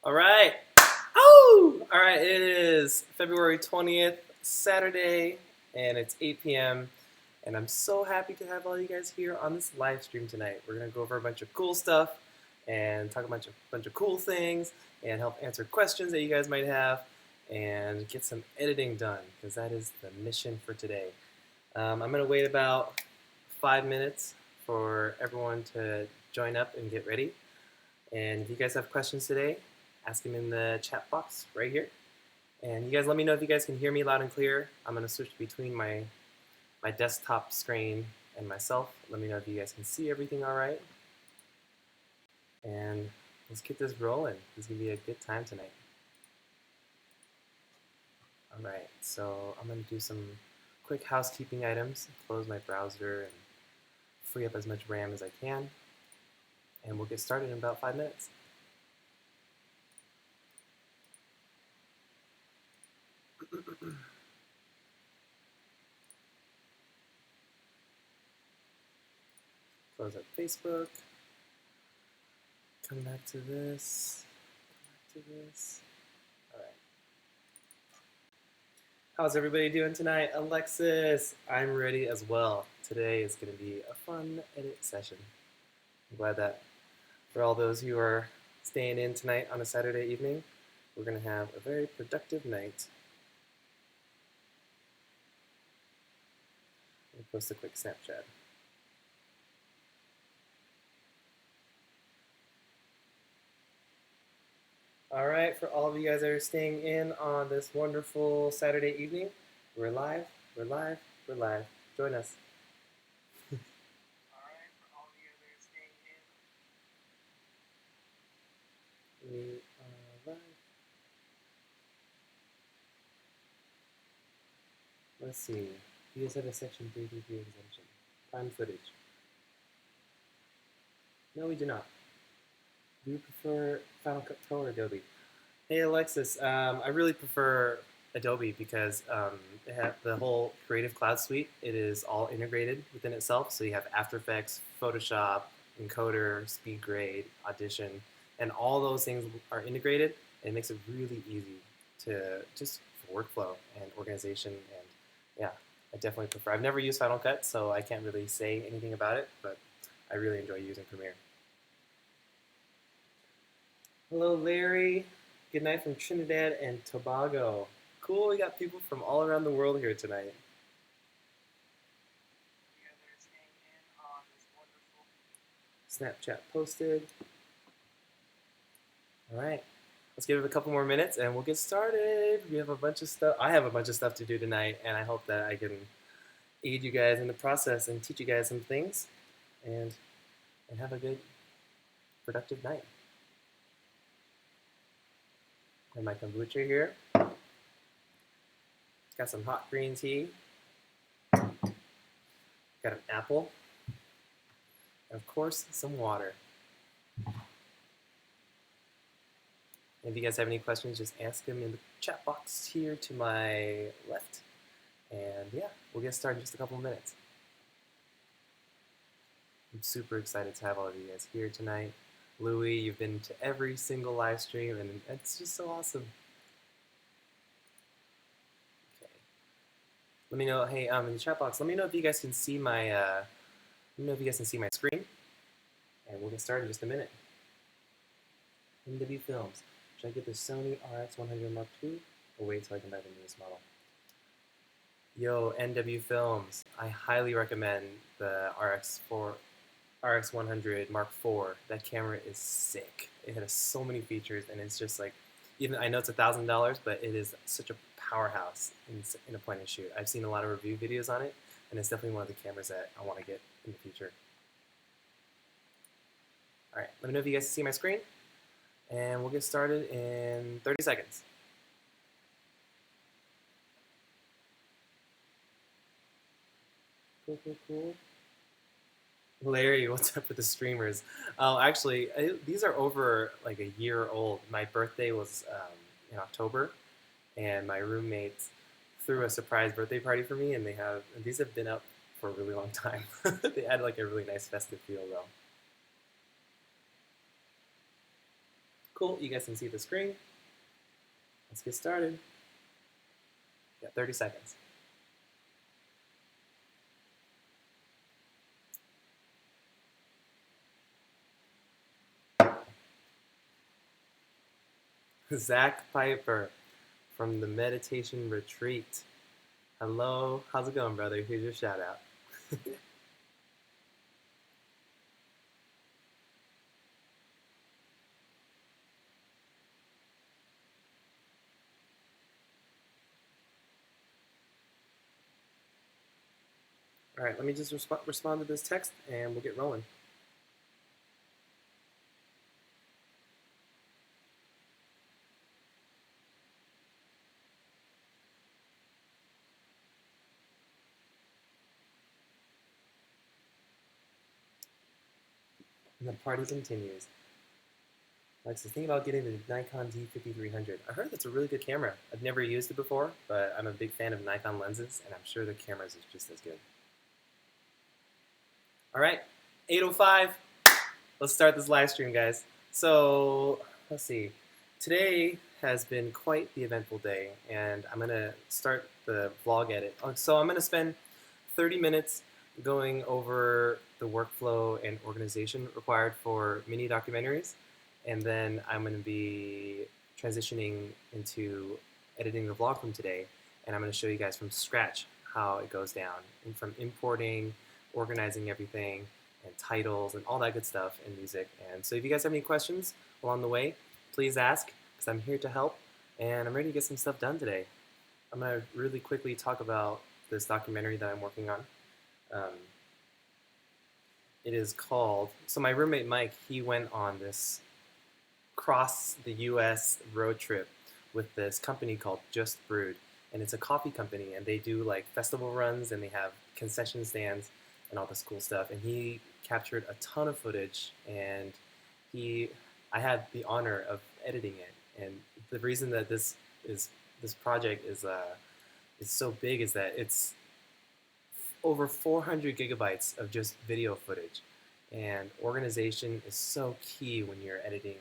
All right. Oh! All right, it is February 20th, Saturday, and it's 8 p.m. And I'm so happy to have all you guys here on this live stream tonight. We're going to go over a bunch of cool stuff and talk a bunch of cool things and help answer questions that you guys might have and get some editing done because that is the mission for today. I'm going to wait about 5 minutes for everyone to join up and get ready. And if you guys have questions today, ask them in the chat box right here. And you guys let me know if you guys can hear me loud and clear. I'm going to switch between my desktop screen and myself. Let me know if you guys can see everything all right. And let's get this rolling. This is going to be a good time tonight. All right, so I'm going to do some quick housekeeping items, close my browser and free up as much RAM as I can. And we'll get started in about 5 minutes. Close up Facebook. Come back to this. All right. How's everybody doing tonight? Alexis, I'm ready as well. Today is going to be a fun edit session. I'm glad that for all those who are staying in tonight on a Saturday evening, we're going to have a very productive night. I'll post a quick Snapchat. All right, for all of you guys that are staying in on this wonderful Saturday evening, we're live. Join us. All right, for all of you guys that are staying in, we are live. Let's see. You guys have a Section 333 exemption. Prime footage. No, we do not. Do you prefer Final Cut Pro or Adobe? Hey Alexis, I really prefer Adobe because it has the whole Creative Cloud suite. It is all integrated within itself. So you have After Effects, Photoshop, Encoder, SpeedGrade, Audition, and all those things are integrated. And it makes it really easy to just for workflow and organization. And yeah, I definitely prefer. I've never used Final Cut, so I can't really say anything about it, but I really enjoy using Premiere. Hello, Larry. Good night from Trinidad and Tobago. Cool, we got people from all around the world here tonight. You guys are staying in on this wonderful Snapchat posted. All right, let's give it a couple more minutes and we'll get started. We have a bunch of stuff. I have a bunch of stuff to do tonight, and I hope that I can aid you guys in the process and teach you guys some things and have a good, productive night. And my kombucha here. Got some hot green tea. Got an apple. And of course, some water. If you guys have any questions, just ask them in the chat box here to my left. And yeah, we'll get started in just a couple of minutes. I'm super excited to have all of you guys here tonight. Louie, you've been to every single live stream, and it's just so awesome. Okay. Let me know, hey, in the chat box, let me know if you guys can see my, screen, and we'll get started in just a minute. NW Films. Should I get the Sony RX100 Mark II, or wait till I can buy the newest model? Yo, NW Films, I highly recommend the RX100 Mark IV. That camera is sick. It has so many features, and it's just like, even I know it's $1,000, but it is such a powerhouse in a point and shoot. I've seen a lot of review videos on it, and it's definitely one of the cameras that I want to get in the future. All right, let me know if you guys see my screen, and we'll get started in 30 seconds. Cool. Larry, what's up with the streamers? Oh, actually, these are over like a year old. My birthday was in October, and my roommates threw a surprise birthday party for me, and these have been up for a really long time. They had like a really nice festive feel though. Cool, you guys can see the screen. Let's get started. Got 30 seconds. Zach Piper from the Meditation Retreat. Hello, how's it going, brother? Here's your shout out. All right, let me just respond to this text and we'll get rolling. And the party continues. Alexis, think about getting the Nikon D5300. I heard that's a really good camera. I've never used it before, but I'm a big fan of Nikon lenses, and I'm sure the cameras is just as good. All right, 8:05. Let's start this live stream, guys. So let's see. Today has been quite the eventful day, and I'm gonna start the vlog edit. So I'm gonna spend 30 minutes going over the workflow and organization required for mini documentaries, and then I'm gonna be transitioning into editing the vlog from today, and I'm gonna show you guys from scratch how it goes down, and from importing, organizing everything, and titles and all that good stuff in music. And so if you guys have any questions along the way, please ask, because I'm here to help, and I'm ready to get some stuff done today. I'm going to really quickly talk about this documentary that I'm working on. It is called, so my roommate Mike, he went on this cross the US road trip with this company called Just Brewed, and it's a coffee company, and they do like festival runs, and they have concession stands and all this cool stuff, and he captured a ton of footage, and I had the honor of editing it. And the reason that this project is so big is that it's over 400 gigabytes of just video footage, and organization is so key when you're editing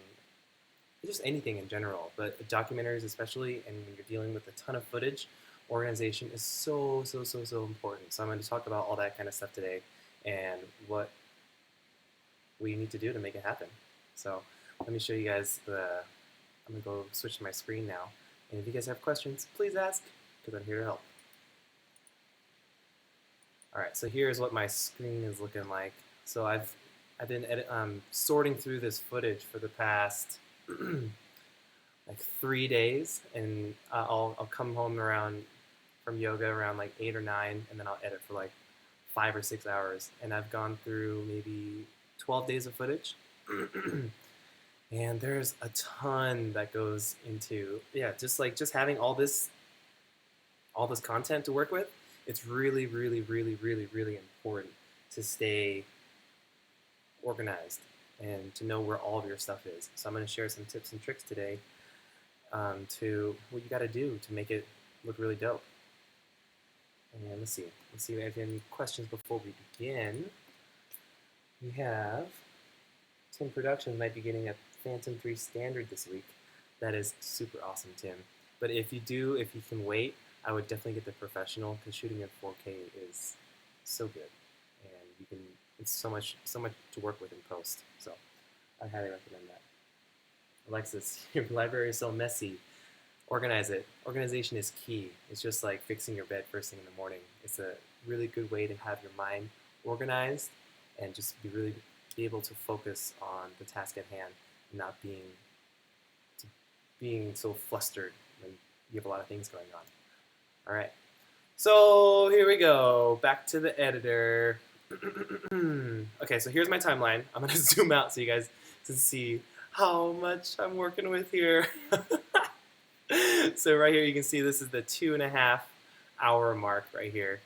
just anything in general, but documentaries especially, and when you're dealing with a ton of footage, organization is so important. So I'm going to talk about all that kind of stuff today and what we need to do to make it happen. So let me show you guys I'm going to go switch to my screen now. And if you guys have questions, please ask, because I'm here to help. All right, so here's what my screen is looking like. So I've been sorting through this footage for the past like 3 days, and I'll come home from yoga around like 8 or 9, and then I'll edit for like 5 or 6 hours. And I've gone through maybe 12 days of footage, and there's a ton that goes into just having all this content to work with. It's really important to stay organized and to know where all of your stuff is. So I'm going to share some tips and tricks today to what you got to do to make it look really dope. And let's see if we have any questions before we begin. We have Tim Productions might be getting a Phantom 3 standard this week. That is super awesome, Tim. But if you can wait, I would definitely get the professional, because shooting in 4K is so good, and it's so much to work with in post. So I highly recommend that. Alexis, your library is so messy. Organize it. Organization is key. It's just like fixing your bed first thing in the morning. It's a really good way to have your mind organized and just be able to focus on the task at hand, and not being so flustered when you have a lot of things going on. All right, so here we go. Back to the editor. Okay, so here's my timeline. I'm gonna zoom out so you guys can see how much I'm working with here. So right here you can see this is the 2.5 hour mark right here,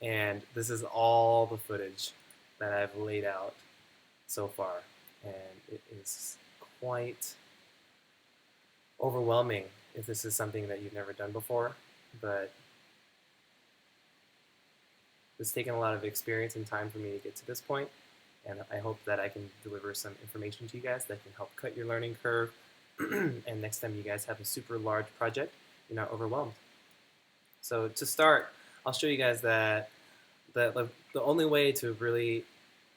and this is all the footage that I've laid out so far, and it is quite overwhelming if this is something that you've never done before, but it's taken a lot of experience and time for me to get to this point, and I hope that I can deliver some information to you guys that can help cut your learning curve and next time you guys have a super large project, you're not overwhelmed. So to start, I'll show you guys that the only way to really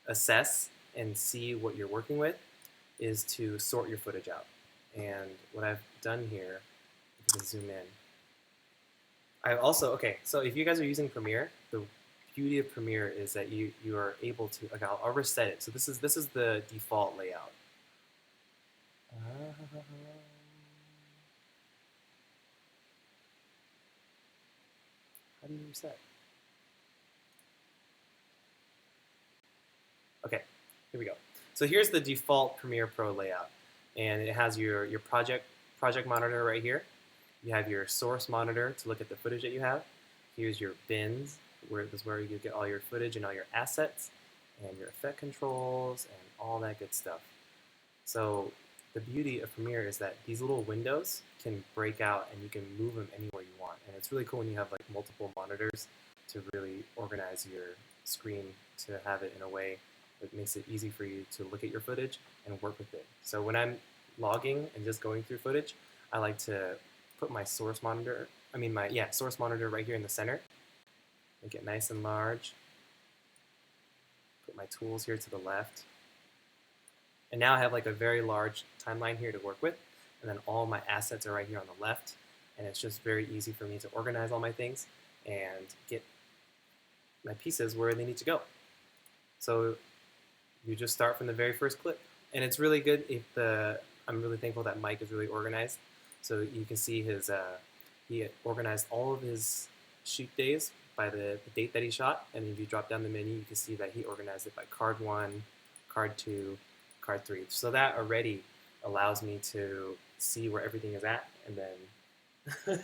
assess and see what you're working with is to sort your footage out. And what I've done here, if you can zoom in, I also, okay, so if you guys are using Premiere, the beauty of Premiere is that you are able to, like I'll reset it. So this is the default layout. How do you reset? Okay, here we go. So here's the default Premiere Pro layout, and it has your project monitor right here. You have your source monitor to look at the footage that you have. Here's your bins, where this is where you get all your footage and all your assets, and your effect controls, and all that good stuff. So the beauty of Premiere is that these little windows can break out and you can move them anywhere you want. And it's really cool when you have like multiple monitors to really organize your screen to have it in a way that makes it easy for you to look at your footage and work with it. So when I'm logging and just going through footage, I like to put my source monitor, source monitor right here in the center. Make it nice and large. Put my tools here to the left. And now I have like a very large timeline here to work with, and then all my assets are right here on the left, and it's just very easy for me to organize all my things and get my pieces where they need to go. So you just start from the very first clip, and it's really good if I'm really thankful that Mike is really organized. So you can see he organized all of his shoot days by the date that he shot, and if you drop down the menu, you can see that he organized it by card 1, card 2, card 3. So that already allows me to see where everything is at, and then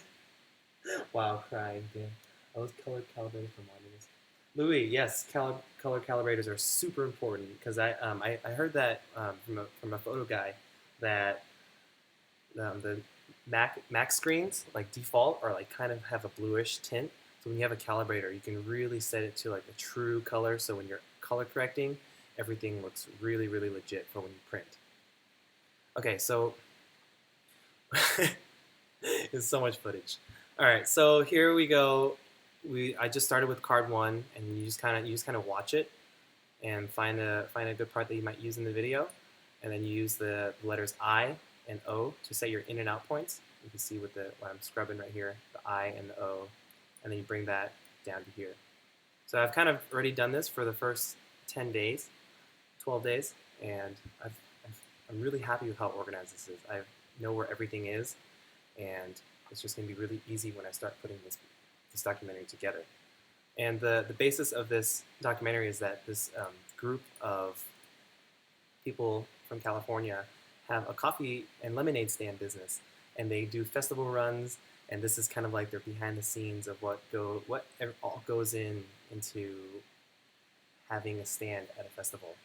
wow, crying. Yeah. I was color calibrated for monitors. Louis, yes, color calibrators are super important because I heard that from a photo guy that the Mac screens like default are like kind of have a bluish tint. So when you have a calibrator, you can really set it to like a true color. So when you're color correcting, everything looks really, really legit for when you print. Okay, so it's so much footage. All right, so here we go. I just started with card 1, and you just kind of watch it and find a good part that you might use in the video, and then you use the letters I and O to set your in and out points. You can see what I'm scrubbing right here, the I and the O, and then you bring that down to here. So I've kind of already done this for the first 10 days, 12 days, and I'm really happy with how organized this is. I know where everything is, and it's just going to be really easy when I start putting this documentary together. And the basis of this documentary is that this group of people from California have a coffee and lemonade stand business, and they do festival runs, and this is kind of like their behind the scenes of what all goes into having a stand at a festival.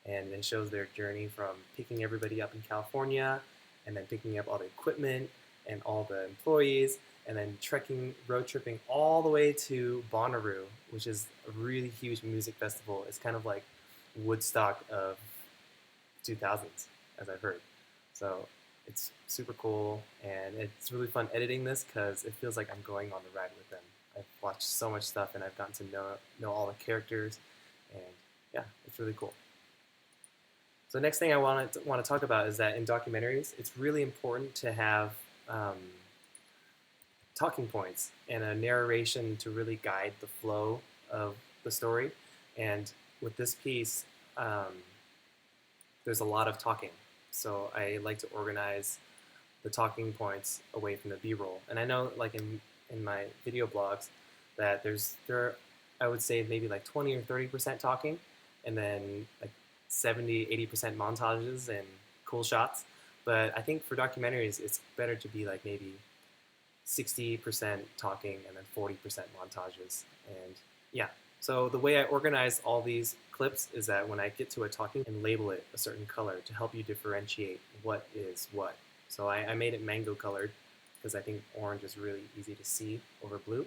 And it shows their journey from picking everybody up in California, and then picking up all the equipment and all the employees, and then road tripping all the way to Bonnaroo, which is a really huge music festival. It's kind of like Woodstock of 2000s, as I've heard. So it's super cool, and it's really fun editing this because it feels like I'm going on the ride with them. I've watched so much stuff, and I've gotten to know all the characters, and yeah, it's really cool. So next thing I want to talk about is that in documentaries, it's really important to have talking points and a narration to really guide the flow of the story. And with this piece, there's a lot of talking. So I like to organize the talking points away from the B-roll. And I know, like in my video blogs, that there I would say maybe like 20 or 30% talking, and then like 70-80% montages and cool shots. But I think for documentaries, it's better to be like maybe 60% talking and then 40% montages. And yeah, so the way I organize all these clips is that when I get to a talking, and label it a certain color to help you differentiate what is what. So I made it mango colored because I think orange is really easy to see over blue.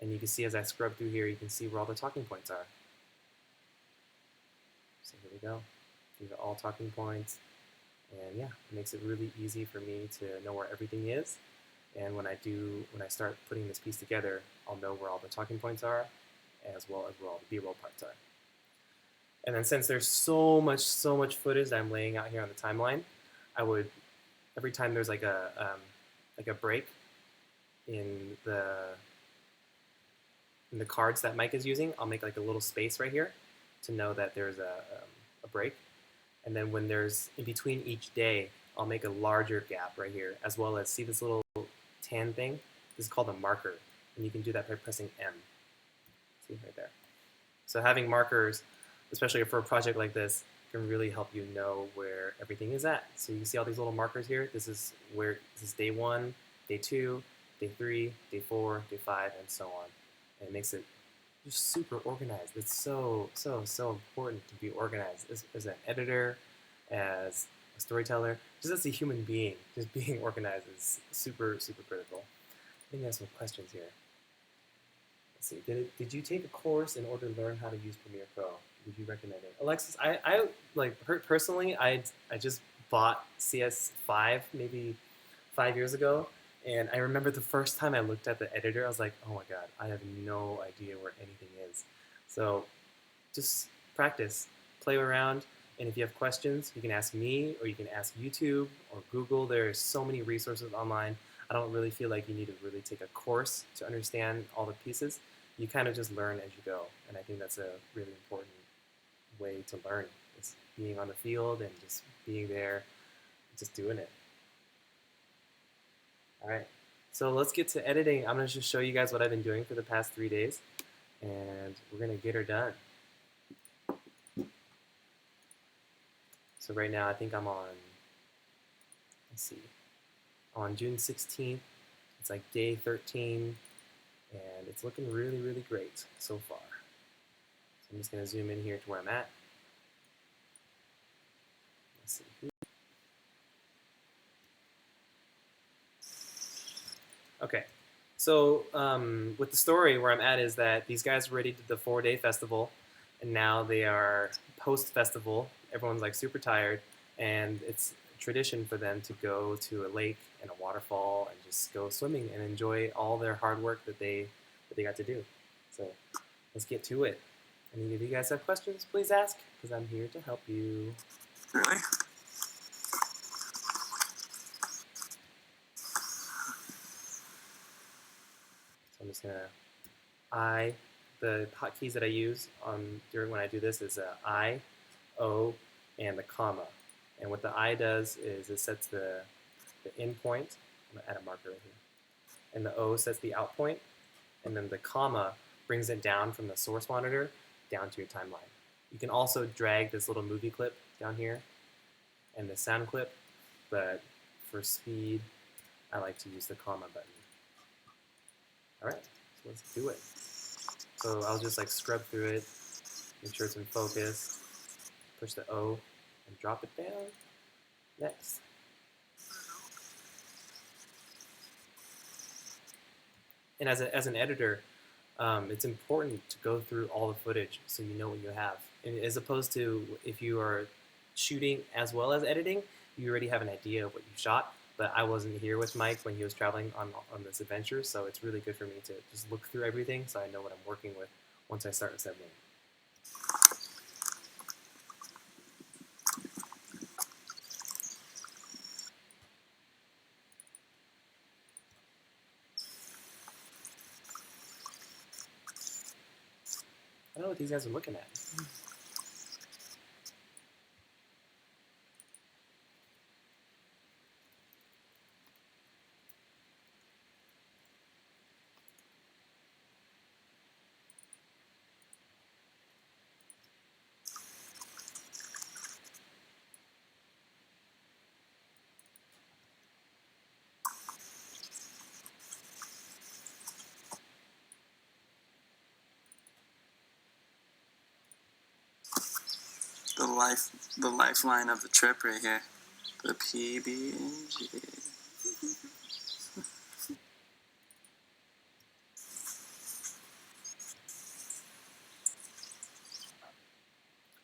And you can see as I scrub through here, you can see where all the talking points are. So here we go. These are all talking points. And yeah, it makes it really easy for me to know where everything is. And when I start putting this piece together, I'll know where all the talking points are, as well as where all the B-roll parts are. And then since there's so much footage that I'm laying out here on the timeline, I would every time there's like a break in the cards that Mike is using, I'll make like a little space right here to know that there's a break. And then when there's in between each day, I'll make a larger gap right here, as well as see this little tan thing? This is called a marker, and you can do that by pressing M. See right there. So having markers, especially for a project like this, can really help you know where everything is at. So you see all these little markers here? This is day 1, day 2, day 3, day 4, day 5, and so on. And it makes it just super organized. It's so important to be organized as an editor, as a storyteller, just as a human being. Just being organized is super critical. I think I have some questions here. Let's see. Did you take a course in order to learn how to use Premiere Pro? Would you recommend it? Alexis, I like personally, I just bought CS5 maybe 5 years ago, and I remember the first time I looked at the editor, I was like, oh my god, I have no idea where anything is. So just practice, play around, and if you have questions, you can ask me or you can ask YouTube or Google. There are so many resources online. I don't really feel like you need to really take a course to understand all the pieces. You kind of just learn as you go, and I think that's a really important way to learn. Is being on the field and just being there, just doing it. All right, so let's get to editing. I'm gonna just show you guys what I've been doing for the past 3 days, and we're gonna get her done. So right now I think I'm on, let's see, on June 16th. It's like day 13, and it's looking really great so far. So I'm just gonna zoom in here to where I'm at. Let's see. Okay, so with the story, where I'm at is that these guys already did the 4-day festival, and now they are post-festival. Everyone's like super tired, and it's a tradition for them to go to a lake and a waterfall and just go swimming and enjoy all their hard work that they got to do. So let's get to it. And if you guys have questions, please ask, because I'm here to help you. Really? So I'm just gonna the hotkeys that I use during when I do this is I, O, and the comma. And what the I does is it sets the in point. I'm gonna add a marker right here. And the O sets the out point, and then the comma brings it down from the source monitor down to your timeline. You can also drag this little movie clip down here and the sound clip, but for speed, I like to use the comma button. All right, so let's do it. So I'll just like scrub through it, make sure it's in focus, push the O, and drop it down. Next. And as an editor, it's important to go through all the footage so you know what you have. And as opposed to if you are shooting as well as editing, you already have an idea of what you shot. But I wasn't here with Mike when he was traveling on this adventure, so it's really good for me to just look through everything so I know what I'm working with once I start assembling. I don't know what these guys are looking at. The lifeline of the trip right here. The PB&J.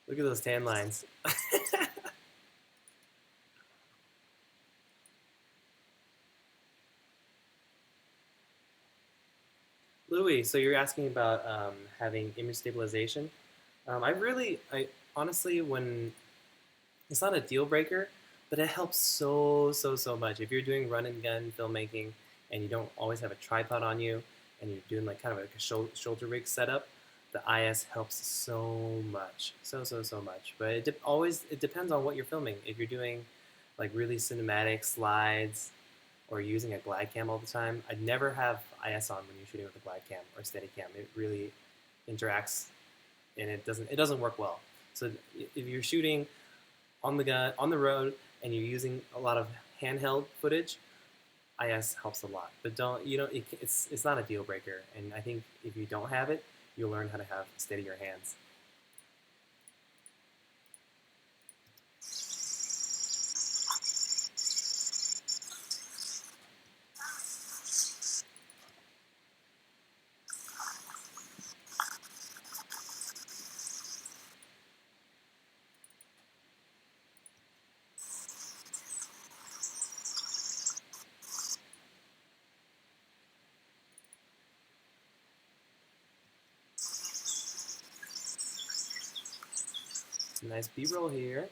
Look at those tan lines. Louis, so you're asking about having image stabilization. I honestly, when it's not a deal breaker, but it helps so much. If you're doing run and gun filmmaking and you don't always have a tripod on you and you're doing like kind of like a shoulder rig setup, the IS helps so much, so much. But it depends on what you're filming. If you're doing like really cinematic slides or using a glide cam all the time, I'd never have IS on when you're shooting with a glide cam or steady cam. It really interacts and it doesn't work well. So if you're shooting on the gun on the road and you're using a lot of handheld footage, IS helps a lot. But don't you know it's not a deal breaker. And I think if you don't have it, you'll learn how to have steadier hands. Some nice B-roll here.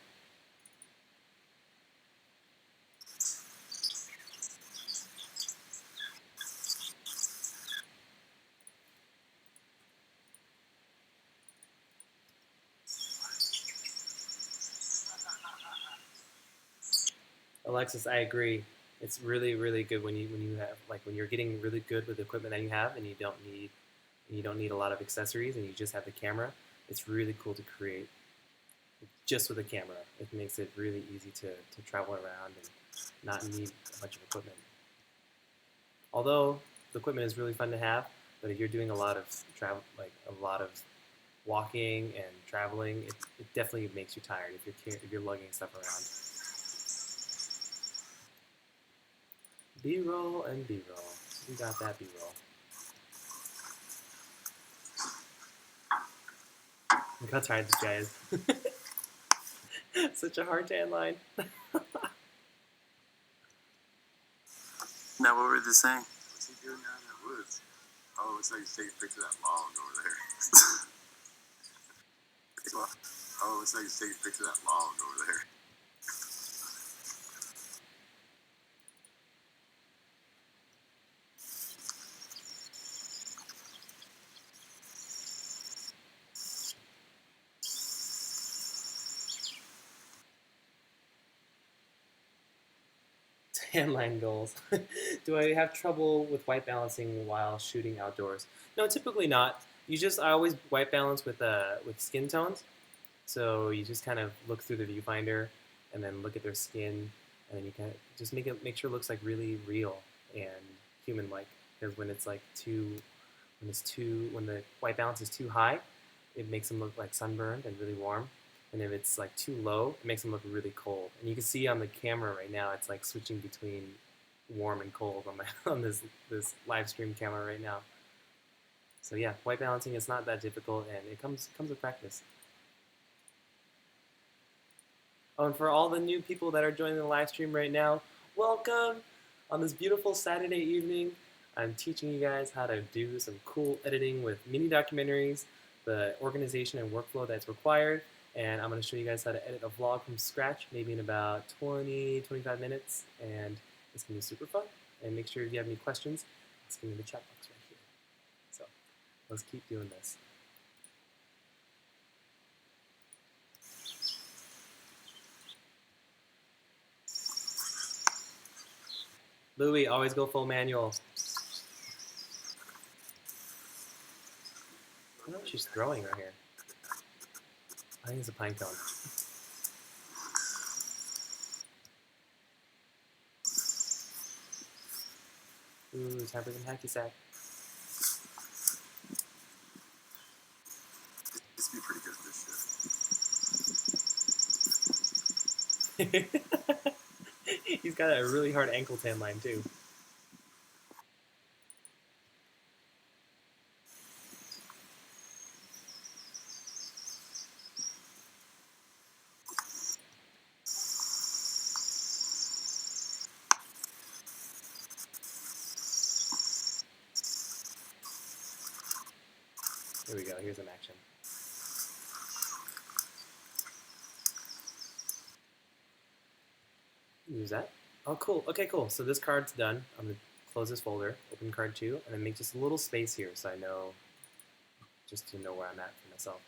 Alexis, I agree. It's really good when you have like when you're getting really good with the equipment that you have and you don't need a lot of accessories and you just have the camera. It's really cool to create just with a camera. It makes it really easy to travel around and not need a bunch of equipment. Although the equipment is really fun to have, but if you're doing a lot of travel, like a lot of walking and traveling, it definitely makes you tired if you're lugging stuff around. B-roll and B-roll. We got that B-roll. Look how tired this guy is. Such a hard tan line. Now, what were they saying? What's he doing down in the woods? Oh, it's like he's taking a picture of that log over there. Oh, it's like he's taking a picture of that log over there. Tan line goals. Do I have trouble with white balancing while shooting outdoors? No, typically not. I always white balance with skin tones. So you just kind of look through the viewfinder and then look at their skin, and then you kind of just make sure it looks like really real and human-like. Because when the white balance is too high, it makes them look like sunburned and really warm. And if it's like too low, it makes them look really cold. And you can see on the camera right now, it's like switching between warm and cold on my on this live stream camera right now. So yeah, white balancing is not that difficult, and it comes with practice. Oh, and for all the new people that are joining the live stream right now, welcome! On this beautiful Saturday evening, I'm teaching you guys how to do some cool editing with mini documentaries, the organization and workflow that's required, and I'm going to show you guys how to edit a vlog from scratch, maybe in about 20-25 minutes, and it's going to be super fun. And make sure if you have any questions, ask them in the chat box right here. So let's keep doing this. Louis, always go full manual. I don't know what she's throwing right here. I think it's a pine cone. Ooh, time for some hacky sack. This would be pretty good for this shit. He's got a really hard ankle tan line too. here's some action. Use that. Oh, cool. Okay, cool. So this card's done. I'm going to close this folder, open card 2, and then make just a little space here so I know, just to know where I'm at for myself.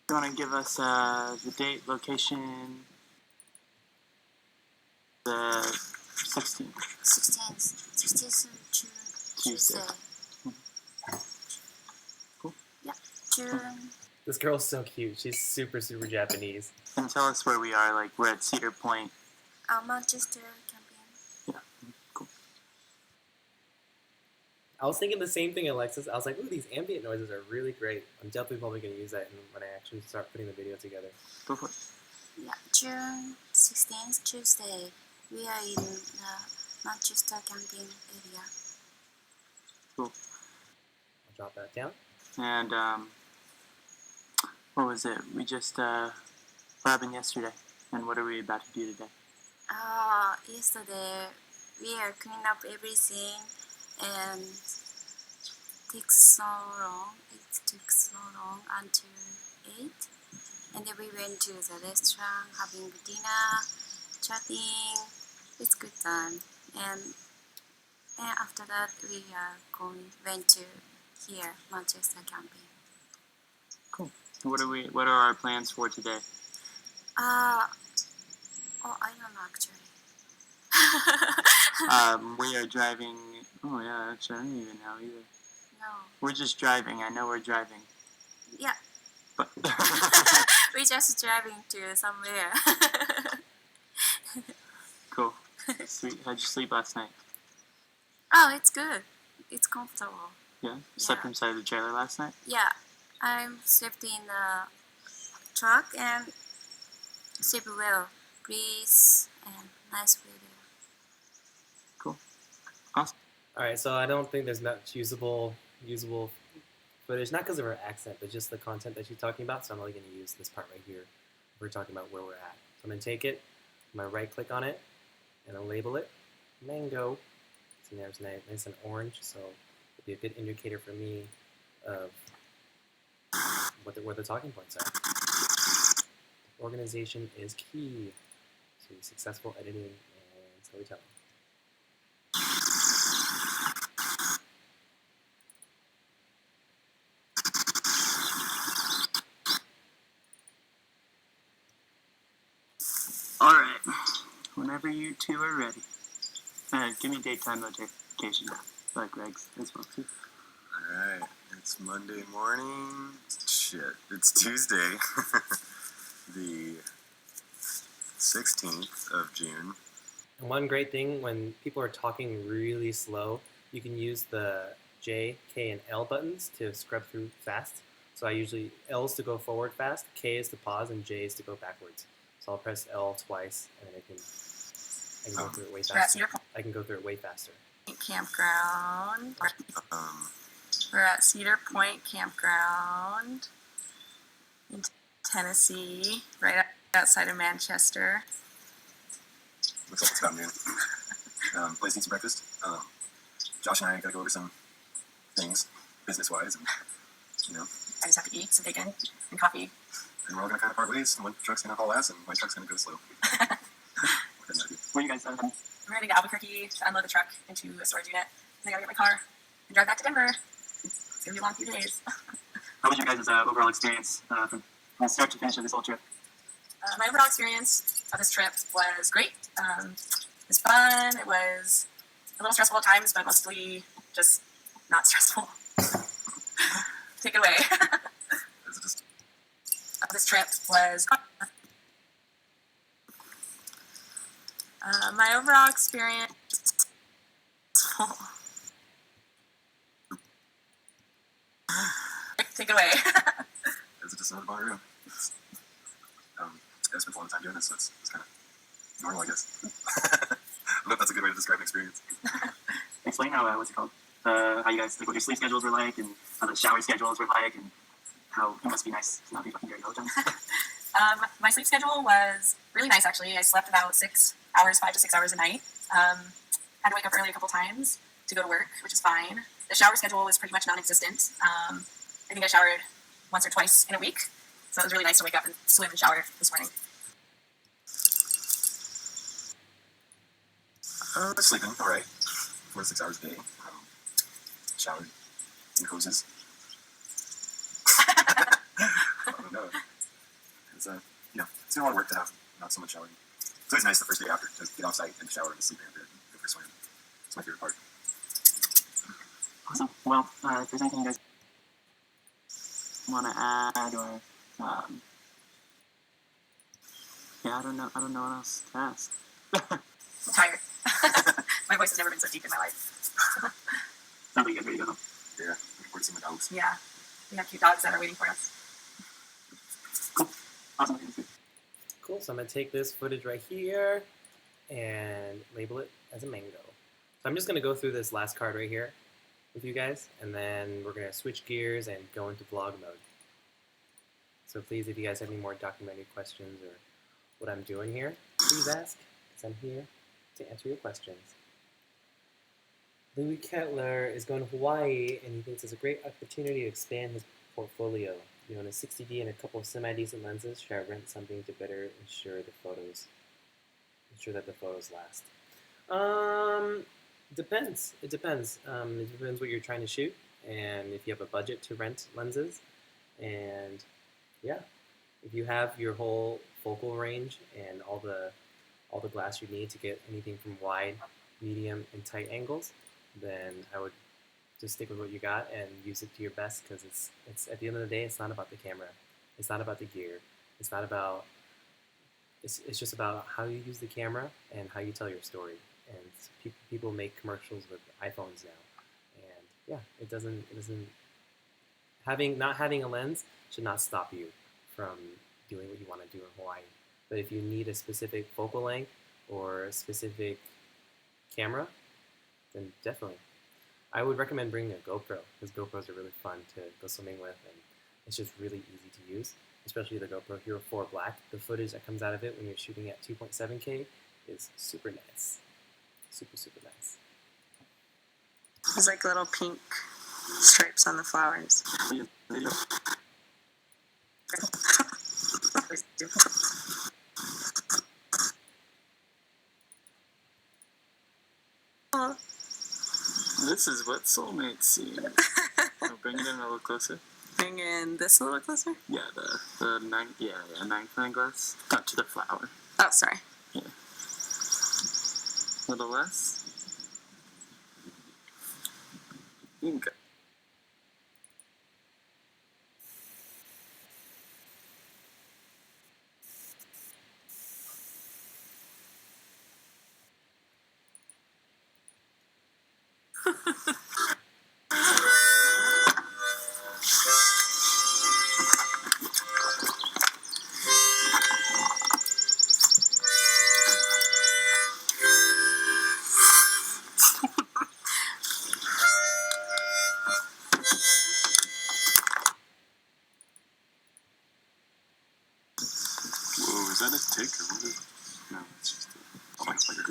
You want to give us the date, location, the 16th? 16th June, Tuesday. Cool. Yeah, June. This girl's so cute. She's super, super Japanese. And tell us where we are. Like, we're at Cedar Point. Manchester campaign. Yeah, cool. I was thinking the same thing, Alexis. I was like, ooh, these ambient noises are really great. I'm definitely probably going to use that when I actually start putting the video together. Go for it. Yeah, June 16th, Tuesday. We are in the Manchester campaign area. Cool. I'll drop that down. And, what was it? We just, what happened yesterday? And what are we about to do today? Yesterday we are cleaning up everything and it took so long until 8. And then we went to the restaurant, having dinner, chatting. It's good time. And after that we went to here, Manchester camping. Cool. What are our plans for today? I don't know actually. We are driving. Oh yeah, actually I don't even know either. No. We're just driving. I know we're driving. Yeah. But We're just driving to somewhere. cool. Sweet. How'd you sleep last night? Oh, it's good. It's comfortable. Yeah. Slept inside the trailer last night. Yeah. I'm slept in the truck and sleep well. Breeze and nice video. Cool. Awesome. All right, so I don't think there's much usable footage, not because of her accent, but just the content that she's talking about. So I'm only going to use this part right here. We're talking about where we're at. So I'm going to take it, I'm going to right-click on it, and I'll label it mango. See, there's nice and orange, so it'll be a good indicator for me of where the talking points are. Organization is key to successful editing and storytelling. All right. Whenever you two are ready. Give me daytime notification, like Greg's as well too. Alright, it's Monday morning. Shit, it's Tuesday, the 16th of June. And one great thing, when people are talking really slow, you can use the J, K, and L buttons to scrub through fast. So I usually, L is to go forward fast, K is to pause, and J is to go backwards. So I'll press L twice, and then I can go through it way faster. I can go through it way faster. Campground. We're at Cedar Point Campground in Tennessee, right outside of Manchester. Looks like it's about noon. Place to eat some breakfast. Josh and I gotta go over some things, business-wise, and, I just have to eat some bacon and coffee. and we're all gonna kind of part ways. One truck's gonna haul ass, and one truck's gonna go slow. Where you guys at? I'm heading to Albuquerque to unload the truck into a storage unit. Then I gotta get my car and drive back to Denver. It's gonna be a long few days. How was your guys' overall experience from start to finish of this whole trip? My overall experience of this trip was great. It was fun. It was a little stressful at times, but mostly just not stressful. Take it away. Is it just This trip was my overall experience. Take it away. Is it just another bar? I spent a lot of time doing this, so it's kind of normal, I guess. I don't know if that's a good way to describe an experience. Explain how what's it called? How you guys, like, what your sleep schedules were like, and how the shower schedules were like, and how it must be nice to not be fucking dirty all the time. My sleep schedule was really nice, actually. I slept about 6 hours, 5 to 6 hours a night. Had to wake up early a couple times to go to work, which is fine. The shower schedule was pretty much non-existent. I think I showered once or twice in a week, so it was really nice to wake up and swim and shower this morning. Sleeping, all right, 4 to 6 hours a day. Showered in hoses. I don't know. It's it's a lot of work to have not so much showering. It's always nice the first day after to get off site and shower and sleep in a bit and go for a swim. It's my favorite part. Awesome. Well, if there's anything you guys want to add or yeah, I don't know what else to ask. I'm tired. My voice has never been so deep in my life. Sounds like you guys ready to go home. Yeah, looking forward to seeing my dogs. Yeah, we have cute dogs that are waiting for us. Cool. Awesome. Cool, so I'm going to take this footage right here and label it as a mango. So I'm just going to go through this last card right here with you guys, and then we're going to switch gears and go into vlog mode. So please, if you guys have any more documentary questions or what I'm doing here, please ask, because I'm here to answer your questions. Louis Kettler is going to Hawaii, and he thinks it's a great opportunity to expand his portfolio. You own a 60D and a couple of semi-decent lenses. Should I rent something to better ensure that the photos last? Depends. It depends. It depends what you're trying to shoot, and if you have a budget to rent lenses. And yeah, if you have your whole focal range and all the glass you need to get anything from wide, medium, and tight angles, then I would just stick with what you got and use it to your best, because it's at the end of the day, it's not about the camera, it's not about the gear, it's just about how you use the camera and how you tell your story. And people make commercials with iPhones now, and yeah, not having a lens should not stop you from doing what you want to do in Hawaii. But if you need a specific focal length or a specific camera, then definitely. I would recommend bringing a GoPro, because GoPros are really fun to go swimming with, and it's just really easy to use, especially the GoPro Hero 4 Black. The footage that comes out of it when you're shooting at 2.7K is super nice. Super, super nice. There's like little pink stripes on the flowers. Oh. This is what soulmates see. I'll bring it in a little closer. Bring in this a little closer? Yeah, the 9 glass. Not to the flower. Oh, sorry. Yeah. A little less. Okay. Whoa, is that a tick or what is it? No, it's just a point spider.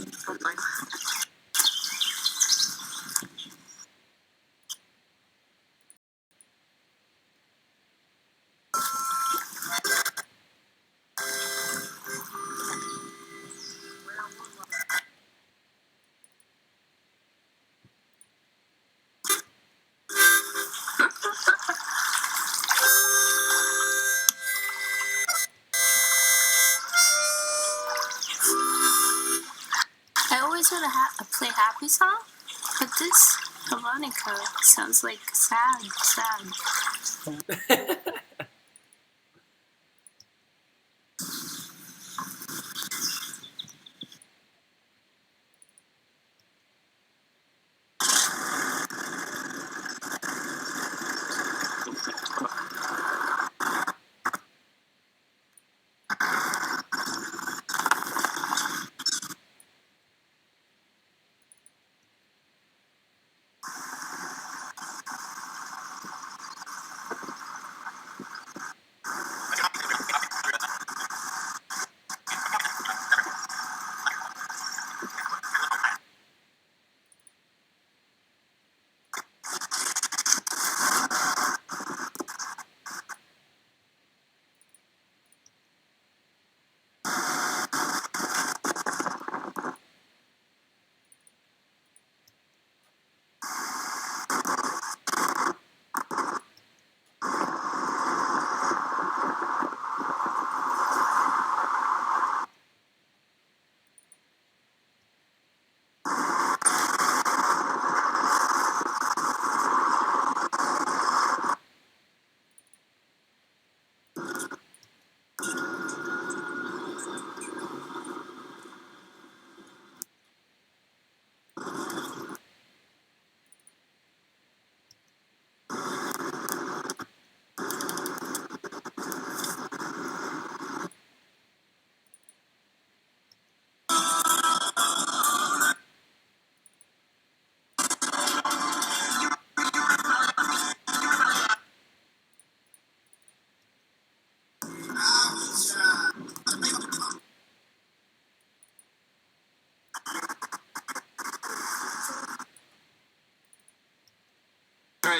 I always heard a play happy song, but this harmonica sounds like sad.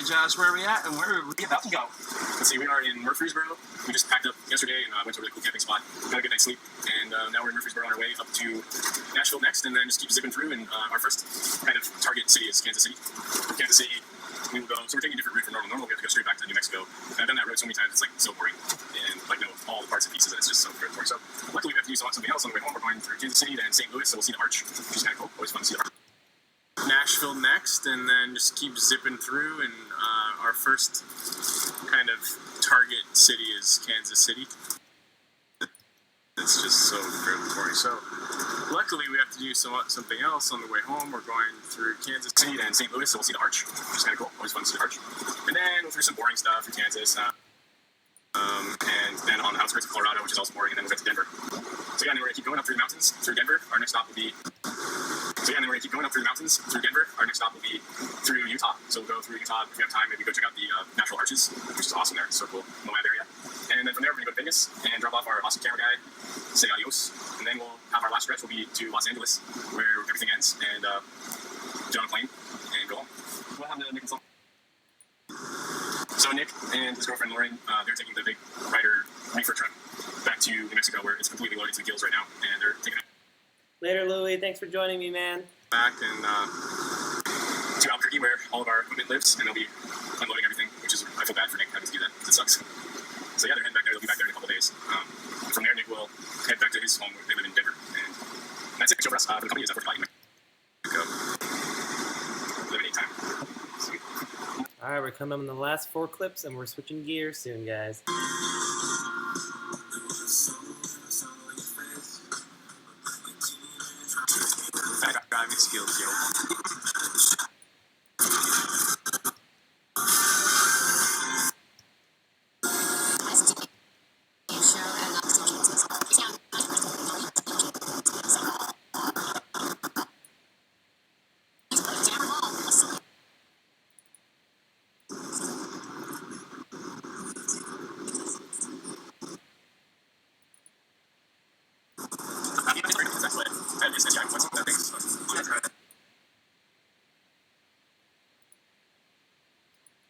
Josh, where are we at and where are we about to go? Let's see, we are in Murfreesboro. We just packed up yesterday and went to a really cool camping spot. Got a good night's sleep, and now we're in Murfreesboro on our way up to Nashville next, and then just keep zipping through. And our first kind of target city is Kansas City. From Kansas City, we will go. So we're taking a different route from normal. Normal, we have to go straight back to New Mexico. And I've done that road so many times, it's like so boring, and like know all the parts and pieces, and it's just so good. So luckily, we have to do something else on the way home. We're going through Kansas City and St. Louis, so we'll see the Arch, which is kind of cool. Always fun to see the Arch. Nashville next, and then just keep zipping through. And our first kind of target city is Kansas City. It's just so good for me. So luckily, we have to do something else on the way home. We're going through Kansas City And St. Louis, so we'll see the Arch, which is kind of cool. Always fun to see the Arch. And then we'll through some boring stuff in Kansas, and then on the outskirts of Colorado, which is also boring, and then we'll get to Denver. So yeah, and then we're gonna keep going up through the mountains through Denver. Our next stop will be. So yeah, and then we're gonna keep going up through the mountains through Denver. Our next stop will be through Utah. So we'll go through Utah if we have time. Maybe go check out the natural arches, which is awesome there. It's so cool, Moab area. And then from there, we're gonna go to Vegas and drop off our awesome camera guy, say adios. And then we'll have our last stretch will be to Los Angeles, where everything ends, and get on a plane and go home. We'll have the Nick and Sol- So Nick and his girlfriend Lauren, they're taking the big Ryder reefer truck back to New Mexico, where it's completely loaded to the gills right now, and they're taking it Later, Louie. Thanks for joining me, man. back and to Albuquerque, where all of our equipment lives, and they'll be unloading everything, which is, I feel bad for Nick having to do that, because it sucks. So yeah, they're heading back there. They'll be back there in a couple days. From there, Nick will head back to his home. They live in Denver, and that's it. So for us, for the company is Fortune Valley, New Mexico. Live in 8 time. Sweet. All right, we're coming on the last 4 clips, and we're switching gears soon, guys. I got driving skills, yo.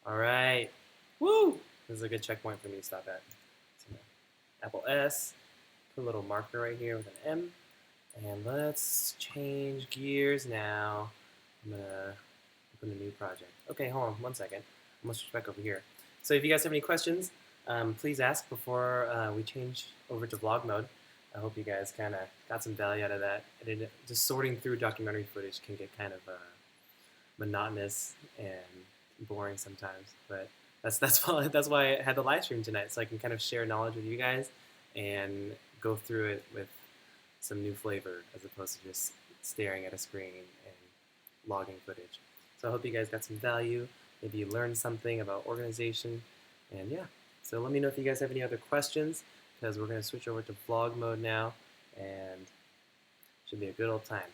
All right. Woo! This is a good checkpoint for me to stop at. So, Apple S. Put a little marker right here with an M. And let's change gears now. I'm going to open a new project. Okay, hold on 1 second. I'm going to switch back over here. So if you guys have any questions, please ask before we change over to vlog mode. I hope you guys kind of got some value out of that. Just sorting through documentary footage can get kind of monotonous and boring sometimes, but that's why I had the live stream tonight, so I can kind of share knowledge with you guys and go through it with some new flavor as opposed to just staring at a screen and logging footage. So I hope you guys got some value. Maybe you learned something about organization, and yeah. So let me know if you guys have any other questions, because we're going to switch over to vlog mode now, and should be a good old time.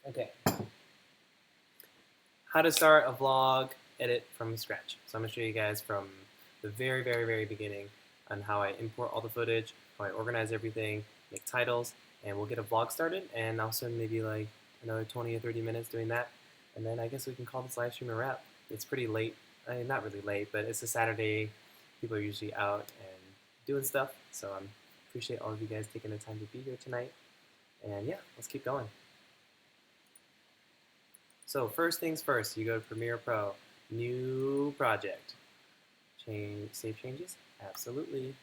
Okay. How to start a vlog edit from scratch. So I'm going to show you guys from the very, very, very beginning on how I import all the footage, how I organize everything, make titles, and we'll get a vlog started, and I'll spend maybe like another 20 or 30 minutes doing that, and then I guess we can call this live stream a wrap. It's pretty late. I mean, not really late, but it's a Saturday. People are usually out and doing stuff, so I appreciate all of you guys taking the time to be here tonight. And yeah, let's keep going. So first things first, you go to Premiere Pro, new project. Save changes? Absolutely.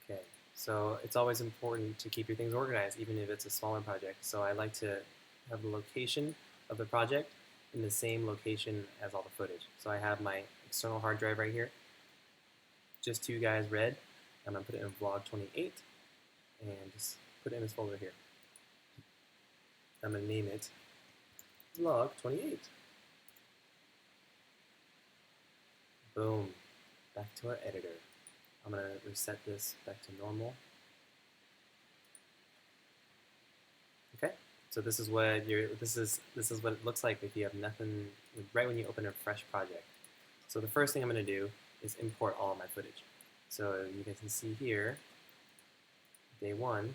Okay, so it's always important to keep your things organized, even if it's a smaller project. So I like to have the location of the project in the same location as all the footage. So I have my external hard drive right here, just 2 guys red. I'm going to put it in vlog 28 and just put it in this folder here. I'm going to name it vlog 28. Boom. Back to our editor. I'm going to reset this back to normal. Okay. So this is what this is what it looks like if you have nothing right when you open a fresh project. So the first thing I'm going to do is import all of my footage. So you guys can see here, day 1,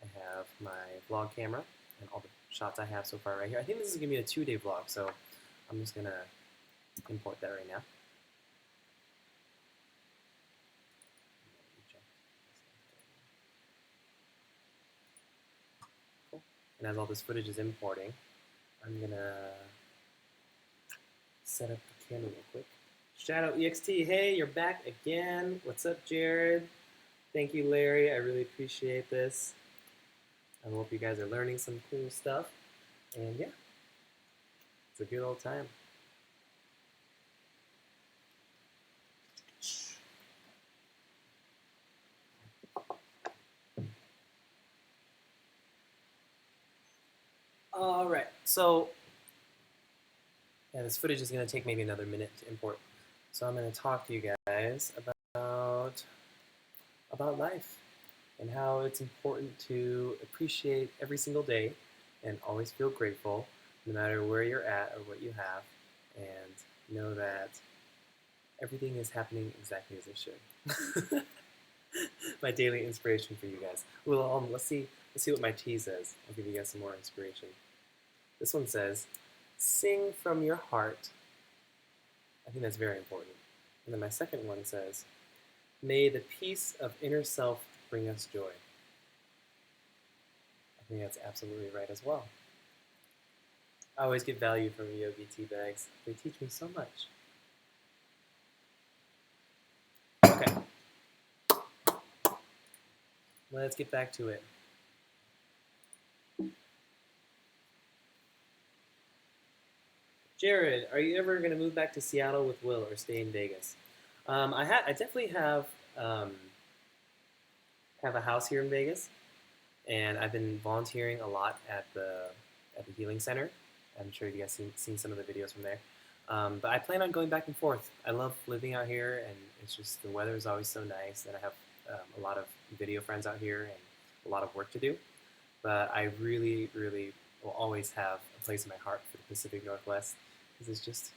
I have my vlog camera and all the shots I have so far right here. I think this is going to be a 2-day vlog, so I'm just going to import that right now. Cool. And as all this footage is importing, I'm going to set up the camera real quick. Shadow EXT, hey, you're back again. What's up, Jared? Thank you, Larry. I really appreciate this. I hope you guys are learning some cool stuff. And yeah, it's a good old time. All right, so yeah, this footage is going to take maybe another minute to import. So I'm going to talk to you guys about life and how it's important to appreciate every single day and always feel grateful no matter where you're at or what you have, and know that everything is happening exactly as it should. My daily inspiration for you guys. Well, let's see what my T says. I'll give you guys some more inspiration. This one says, sing from your heart. I think that's very important. And then my second one says, may the peace of inner self bring us joy. I think that's absolutely right as well. I always get value from Yogi tea bags. They teach me so much. Okay. Let's get back to it. Jared, are you ever going to move back to Seattle with Will or stay in Vegas? I definitely have a house here in Vegas, and I've been volunteering a lot at the Healing Center. I'm sure you guys seen some of the videos from there. But I plan on going back and forth. I love living out here, and it's just the weather is always so nice, and I have a lot of video friends out here and a lot of work to do. But I really, really will always have a place in my heart for the Pacific Northwest, because it's just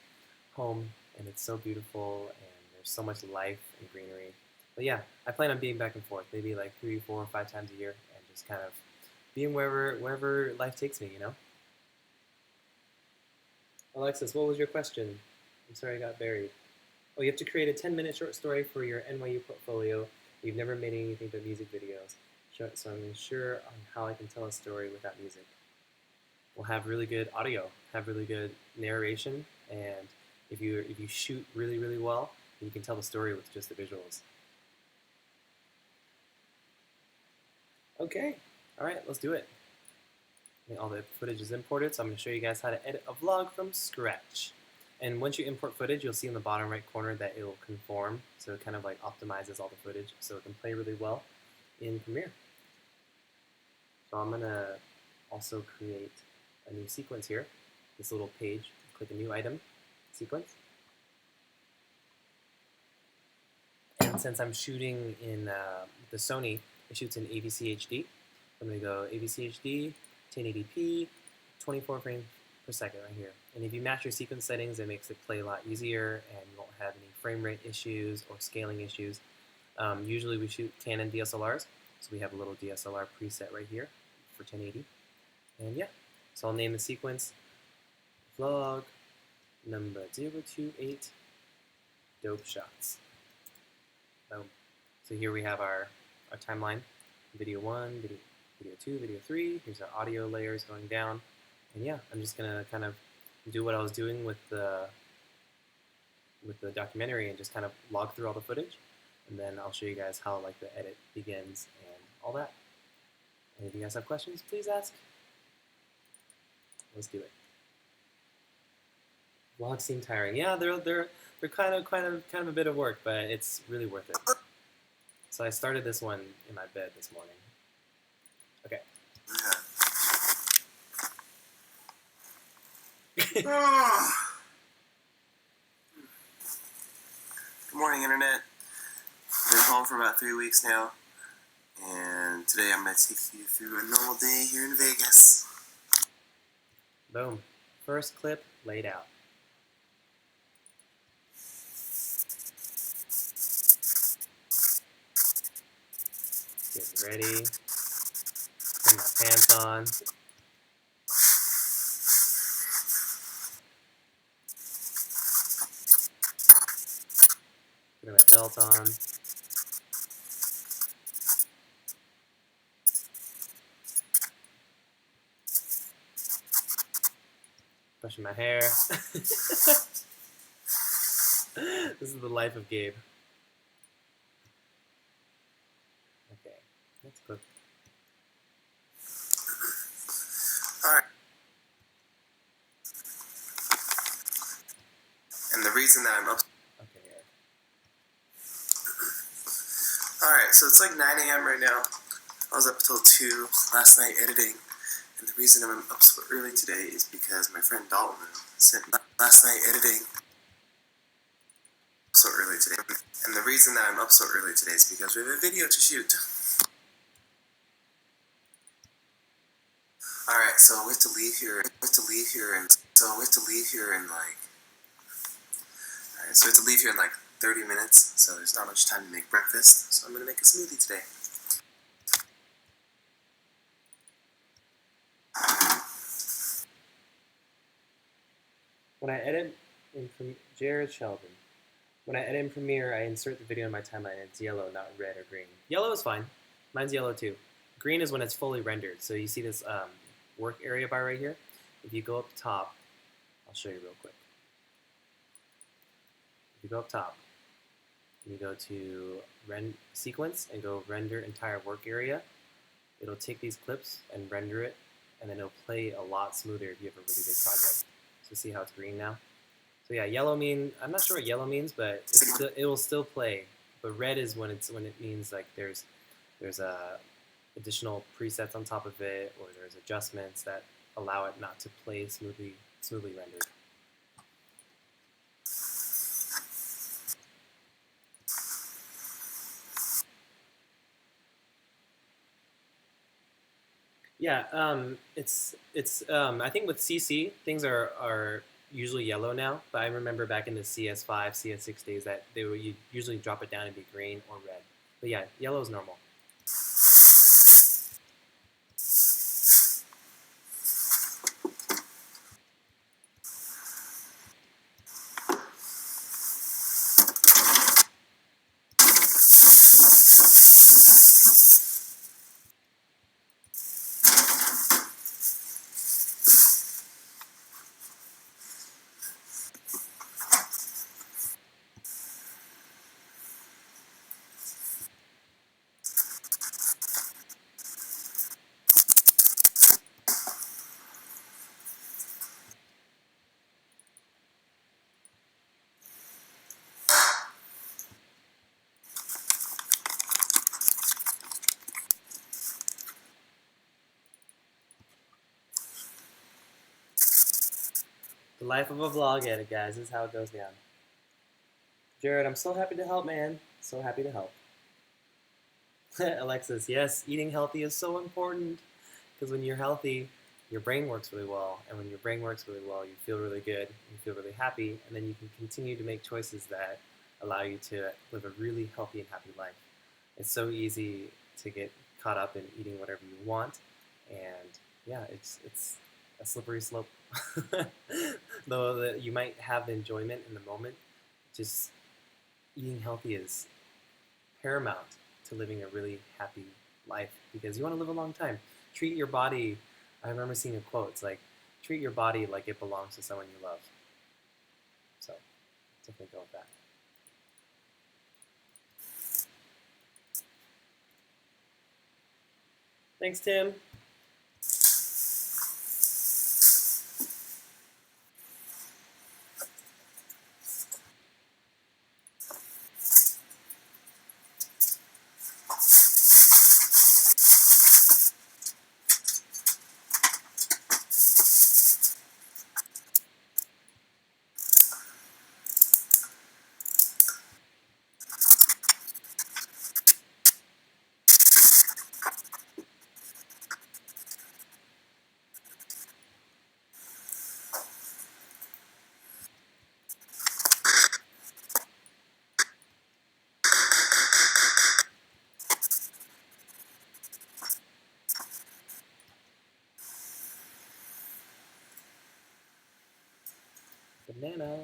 home, and it's so beautiful, and there's so much life and greenery. But yeah, I plan on being back and forth, maybe like 3, 4, 5 times a year, and just kind of being wherever life takes me, you know? Alexis, what was your question? I'm sorry I got buried. Oh, you have to create a 10-minute short story for your NYU portfolio. You've never made anything but music videos. So I'm unsure on how I can tell a story without music. We'll have really good audio, have really good narration, and if you shoot really, really well, you can tell the story with just the visuals. Okay, all right, let's do it. And all the footage is imported, so I'm going to show you guys how to edit a vlog from scratch. And once you import footage, you'll see in the bottom right corner that it will conform, so it kind of like optimizes all the footage so it can play really well in Premiere. So I'm going to also create a new sequence here, this little page, click a new item, sequence. And since I'm shooting in the Sony, it shoots in AVC HD. I'm going to go AVC HD, 1080p, 24 frames per second right here. And if you match your sequence settings, it makes it play a lot easier, and you won't have any frame rate issues or scaling issues. Usually we shoot Canon DSLRs, so we have a little DSLR preset right here for 1080. And yeah, so I'll name the sequence vlog number 028 dope shots. Boom. So here we have our timeline, video 1, video 2, video 3. Here's our audio layers going down. And yeah, I'm just gonna kind of do what I was doing with the documentary and just kind of log through all the footage, and then I'll show you guys how like the edit begins and all that. And if you guys have questions, please ask. Let's do it. Vlogs seem tiring. Yeah, they're kind of a bit of work, but it's really worth it. So I started this one in my bed this morning. Okay. Good morning, Internet. Been home for about 3 weeks now, and today I'm going to take you through a normal day here in Vegas. Boom. First clip laid out. Get ready. Put my pants on. Put my belt on. Brushing my hair. This is the life of Gabe. Okay, let's cook. Alright. And the reason that I'm up. Okay, yeah. Alright, so it's like 9 a.m. right now. I was up till 2 last night editing. And the reason I'm up so early today is because my friend Dalton sent last night editing so early today. And the reason that I'm up so early today is because we have a video to shoot. Alright, so we have to leave here in like Alright, so we have to leave here in like 30 minutes, so there's not much time to make breakfast. So I'm gonna make a smoothie today. When I edit in Jared Sheldon. When I edit in Premiere, I insert the video in my timeline and it's yellow, not red or green. Yellow is fine. Mine's yellow too. Green is when it's fully rendered. So you see this work area bar right here? If you go up top, I'll show you real quick. If you go up top, you go to sequence and go render entire work area. It'll take these clips and render it, and then it'll play a lot smoother if you have a really big project. So see how it's green now? So yeah, yellow I'm not sure what yellow means, but it will still play. But red is when it means like there's additional presets on top of it, or there's adjustments that allow it not to play smoothly rendered. Yeah, it's I think with CC things are usually yellow now, but I remember back in the CS5, CS6 days that you usually drop it down and be green or red. But yeah, yellow is normal. The life of a vlog edit, guys. This is how it goes down. Jared, I'm so happy to help, man. So happy to help. Alexis, yes, eating healthy is so important because when you're healthy, your brain works really well, and when your brain works really well, you feel really good, you feel really happy, and then you can continue to make choices that allow you to live a really healthy and happy life. It's so easy to get caught up in eating whatever you want, and yeah, it's a slippery slope. Though you might have the enjoyment in the moment, just eating healthy is paramount to living a really happy life because you want to live a long time. Treat your body, I remember seeing a quote, it's like, treat your body like it belongs to someone you love. So, definitely go with that. Thanks, Tim. Banana.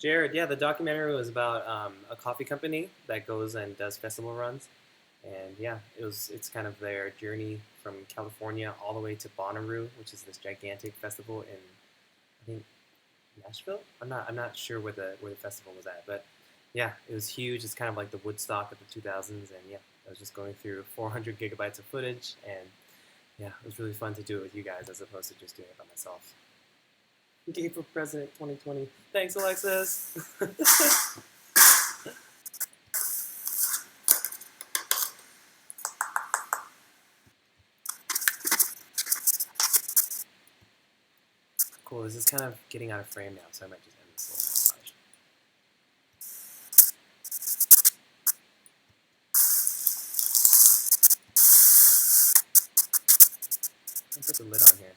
Jared, yeah, the documentary was about a coffee company that goes and does festival runs, and yeah, it's kind of their journey from California all the way to Bonnaroo, which is this gigantic festival in I think Nashville. I'm not sure where the festival was at, but yeah, it was huge. It's kind of like the Woodstock of the 2000s, and yeah, I was just going through 400 gigabytes of footage, and yeah, it was really fun to do it with you guys as opposed to just doing it by myself. Gay for President 2020. Thanks, Alexis. Cool. This is kind of getting out of frame now, so I might just end this little montage. I'll put the lid on here.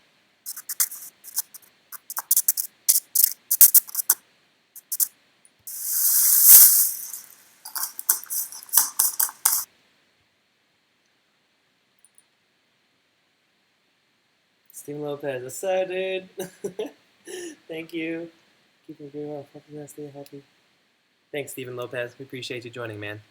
Steven Lopez, what's up, dude? Thank you. Keep it going well. Hope you guys stay healthy. Thanks, Steven Lopez. We appreciate you joining, man.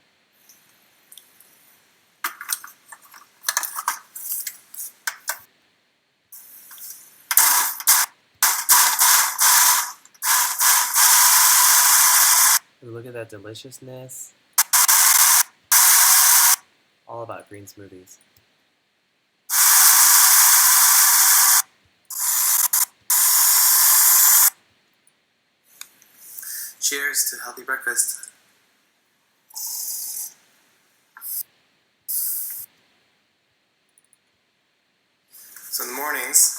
Ooh, look at that deliciousness. All about green smoothies. Cheers to healthy breakfast. So in the mornings,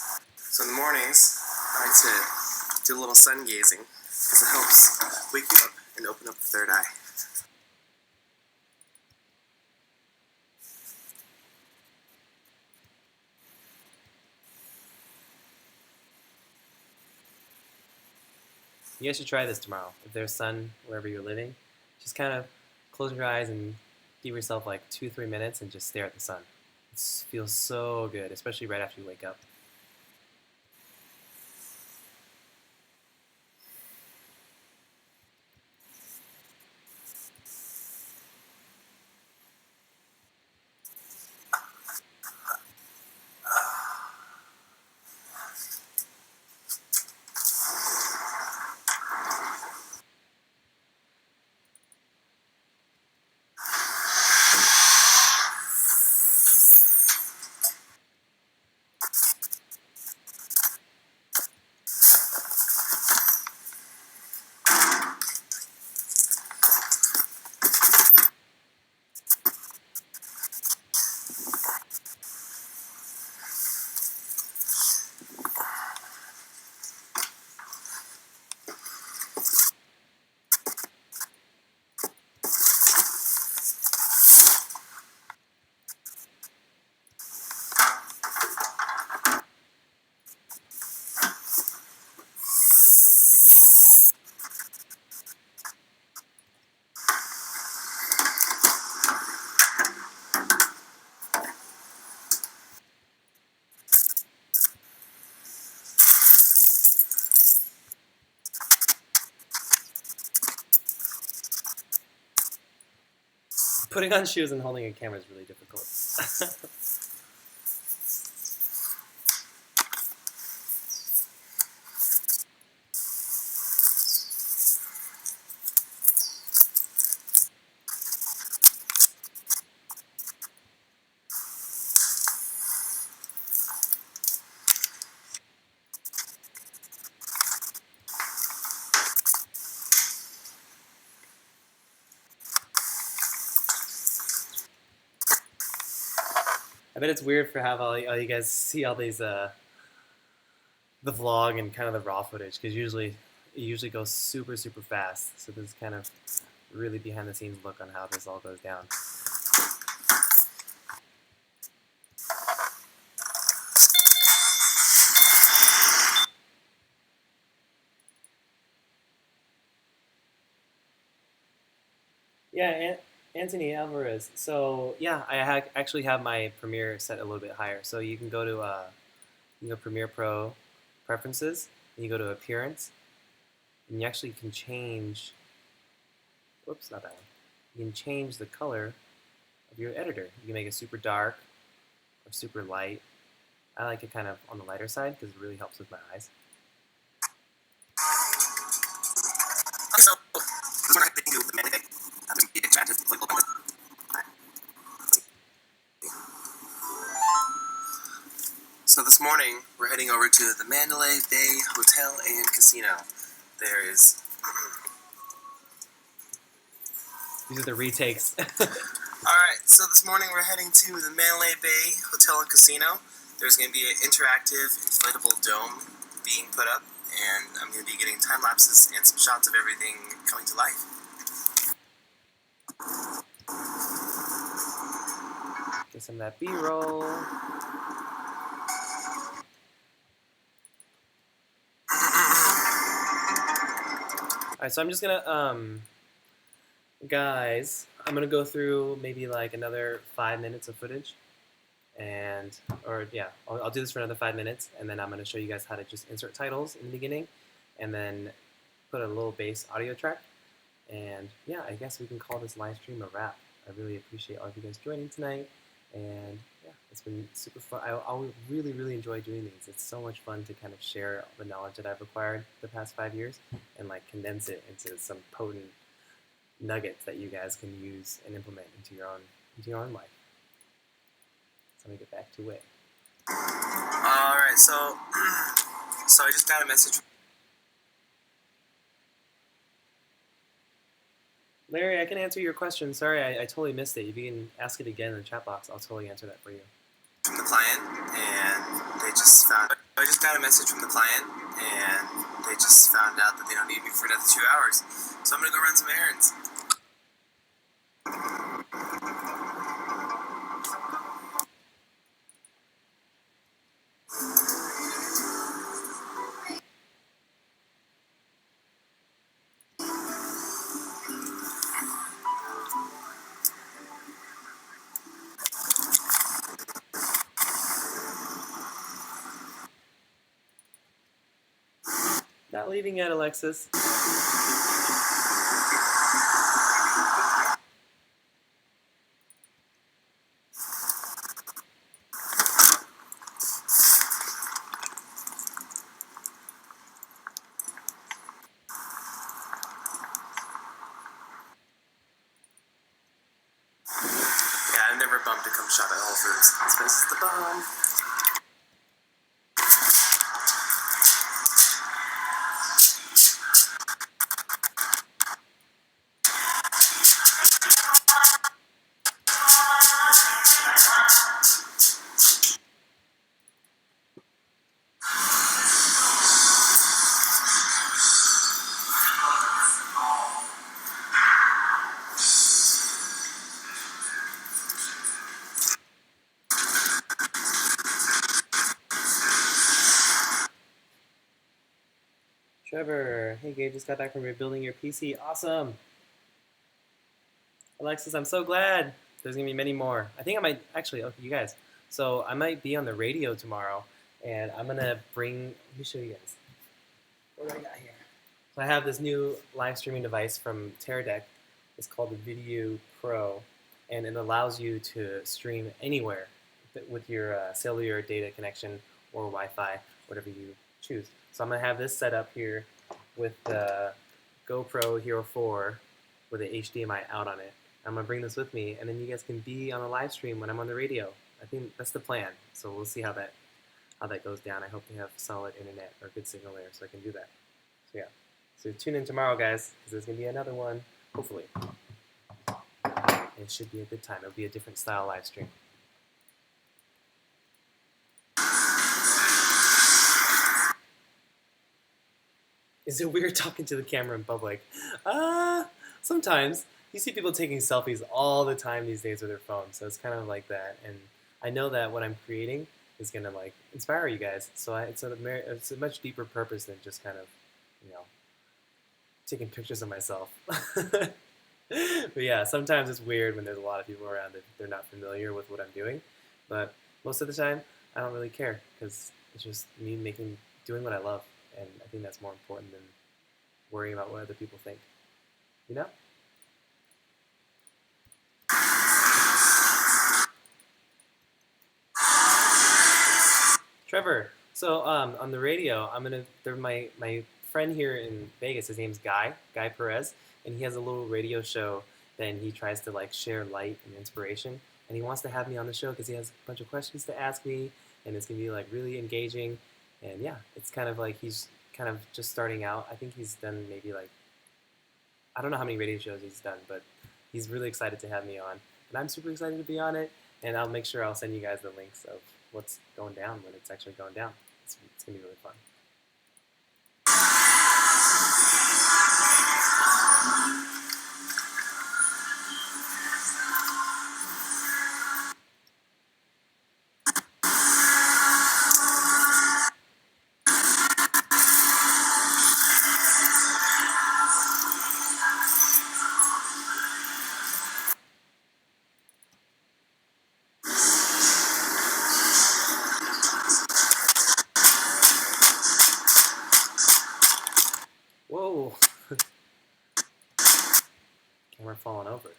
I like to do a little sun gazing because it helps wake you up and open up the third eye. You guys should try this tomorrow. If there's sun wherever you're living, just kind of close your eyes and give yourself like 2-3 minutes and just stare at the sun. It feels so good, especially right after you wake up. Putting on shoes and holding a camera is really difficult. I bet it's weird for how all you guys see all these the vlog and kind of the raw footage because it usually goes super fast. So this is kind of really behind the scenes look on how this all goes down. Yeah, Anthony Alvarez. So yeah, actually have my Premiere set a little bit higher. So you can go to Premiere Pro Preferences, and you go to Appearance, and you actually can change. Whoops, not that one. You can change the color of your editor. You can make it super dark or super light. I like it kind of on the lighter side because it really helps with my eyes. Okay, so this morning I think the man today. I've been getting chatted like a little bit. So this morning we're heading over to the Mandalay Bay Hotel and Casino. There is. These are the retakes. Alright, so this morning we're heading to the Mandalay Bay Hotel and Casino. There's going to be an interactive inflatable dome being put up, and I'm going to be getting time lapses and some shots of everything coming to life. Get some of that B-roll. Alright, so I'm just gonna, guys, I'm gonna go through maybe like another 5 minutes of footage. I'll do this for another 5 minutes, and then I'm gonna show you guys how to just insert titles in the beginning, and then put a little bass audio track. And yeah, I guess we can call this live stream a wrap. I really appreciate all of you guys joining tonight, and yeah, it's been super fun. I really, really enjoy doing these. It's so much fun to kind of share the knowledge that I've acquired the past 5 years and like condense it into some potent nuggets that you guys can use and implement into your own life. So let me get back to it. Alright, so I just got a message. Larry, I can answer your question. Sorry, I totally missed it. If you can ask it again in the chat box, I'll totally answer that for you. From the client, and they just found. I just got a message from the client, and they just found out that they don't need me for another 2 hours. So I'm gonna go run some errands. Not leaving yet, Alexis. Yeah, I've never bumped a cum shop at Whole Foods. This place is the bomb. Trevor, hey Gabe, just got back from rebuilding your PC. Awesome. Alexis, I'm so glad. There's gonna be many more. I think I might actually. Okay, you guys. So I might be on the radio tomorrow, and I'm gonna bring. Let me show you guys. What do I got here? So I have this new live streaming device from Teradek. It's called the Video Pro, and it allows you to stream anywhere with your cellular data connection or Wi-Fi, whatever you choose. So I'm gonna have this set up here with the GoPro Hero 4 with the HDMI out on it. I'm gonna bring this with me, and then you guys can be on a live stream when I'm on the radio. I think that's the plan. So we'll see how that goes down. I hope they have solid internet or good signal there, so I can do that. So yeah. So tune in tomorrow, guys, because there's gonna be another one, hopefully. It should be a good time. It'll be a different style live stream. Is it weird talking to the camera in public? Sometimes. You see people taking selfies all the time these days with their phones, so it's kind of like that. And I know that what I'm creating is gonna like inspire you guys. So it's a much deeper purpose than just kind of, you know, taking pictures of myself. But yeah, sometimes it's weird when there's a lot of people around that they're not familiar with what I'm doing. But most of the time, I don't really care because it's just me doing what I love, and I think that's more important than worrying about what other people think. You know? Trevor, so on the radio, my friend here in Vegas. His name's Guy Perez, and he has a little radio show. Then he tries to like share light and inspiration, and he wants to have me on the show because he has a bunch of questions to ask me, and it's gonna be like really engaging. And yeah, it's kind of like he's kind of just starting out. I think he's done maybe like I don't know how many radio shows he's done, but he's really excited to have me on, and I'm super excited to be on it. And I'll make sure I'll send you guys the links of what's going down when it's actually going down. It's gonna be really fun. Whoa! Camera falling over.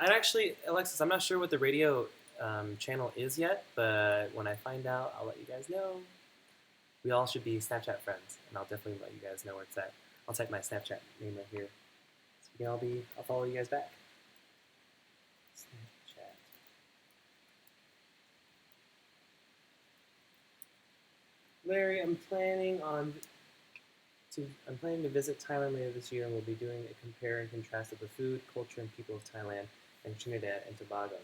I'd actually, Alexis, I'm not sure what the radio channel is yet, but when I find out, I'll let you guys know. We all should be Snapchat friends, and I'll definitely let you guys know where it's at. I'll type my Snapchat name right here, so we can I'll follow you guys back. Snapchat. Larry, I'm planning to visit Thailand later this year, and we'll be doing a compare and contrast of the food, culture, and people of Thailand and Trinidad and Tobago.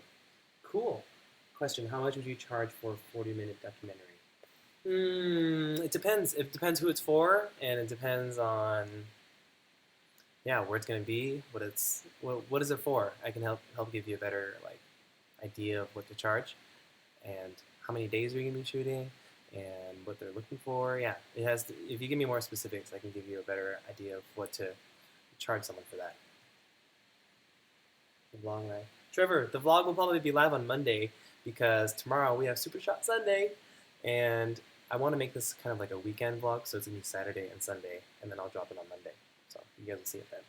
Cool. Question: how much would you charge for a 40-minute documentary? It depends. It depends who it's for, and it depends on where it's going to be, what is it for. I can help give you a better idea of what to charge, and how many days we're going to be shooting, and what they're looking for. Yeah, it has. If you give me more specifics, I can give you a better idea of what to charge someone for that. The vlog live. Trevor, the vlog will probably be live on Monday because tomorrow we have Super Shot Sunday, and I want to make this kind of like a weekend vlog, so it's gonna be Saturday and Sunday, and then I'll drop it on Monday. So you guys will see it then.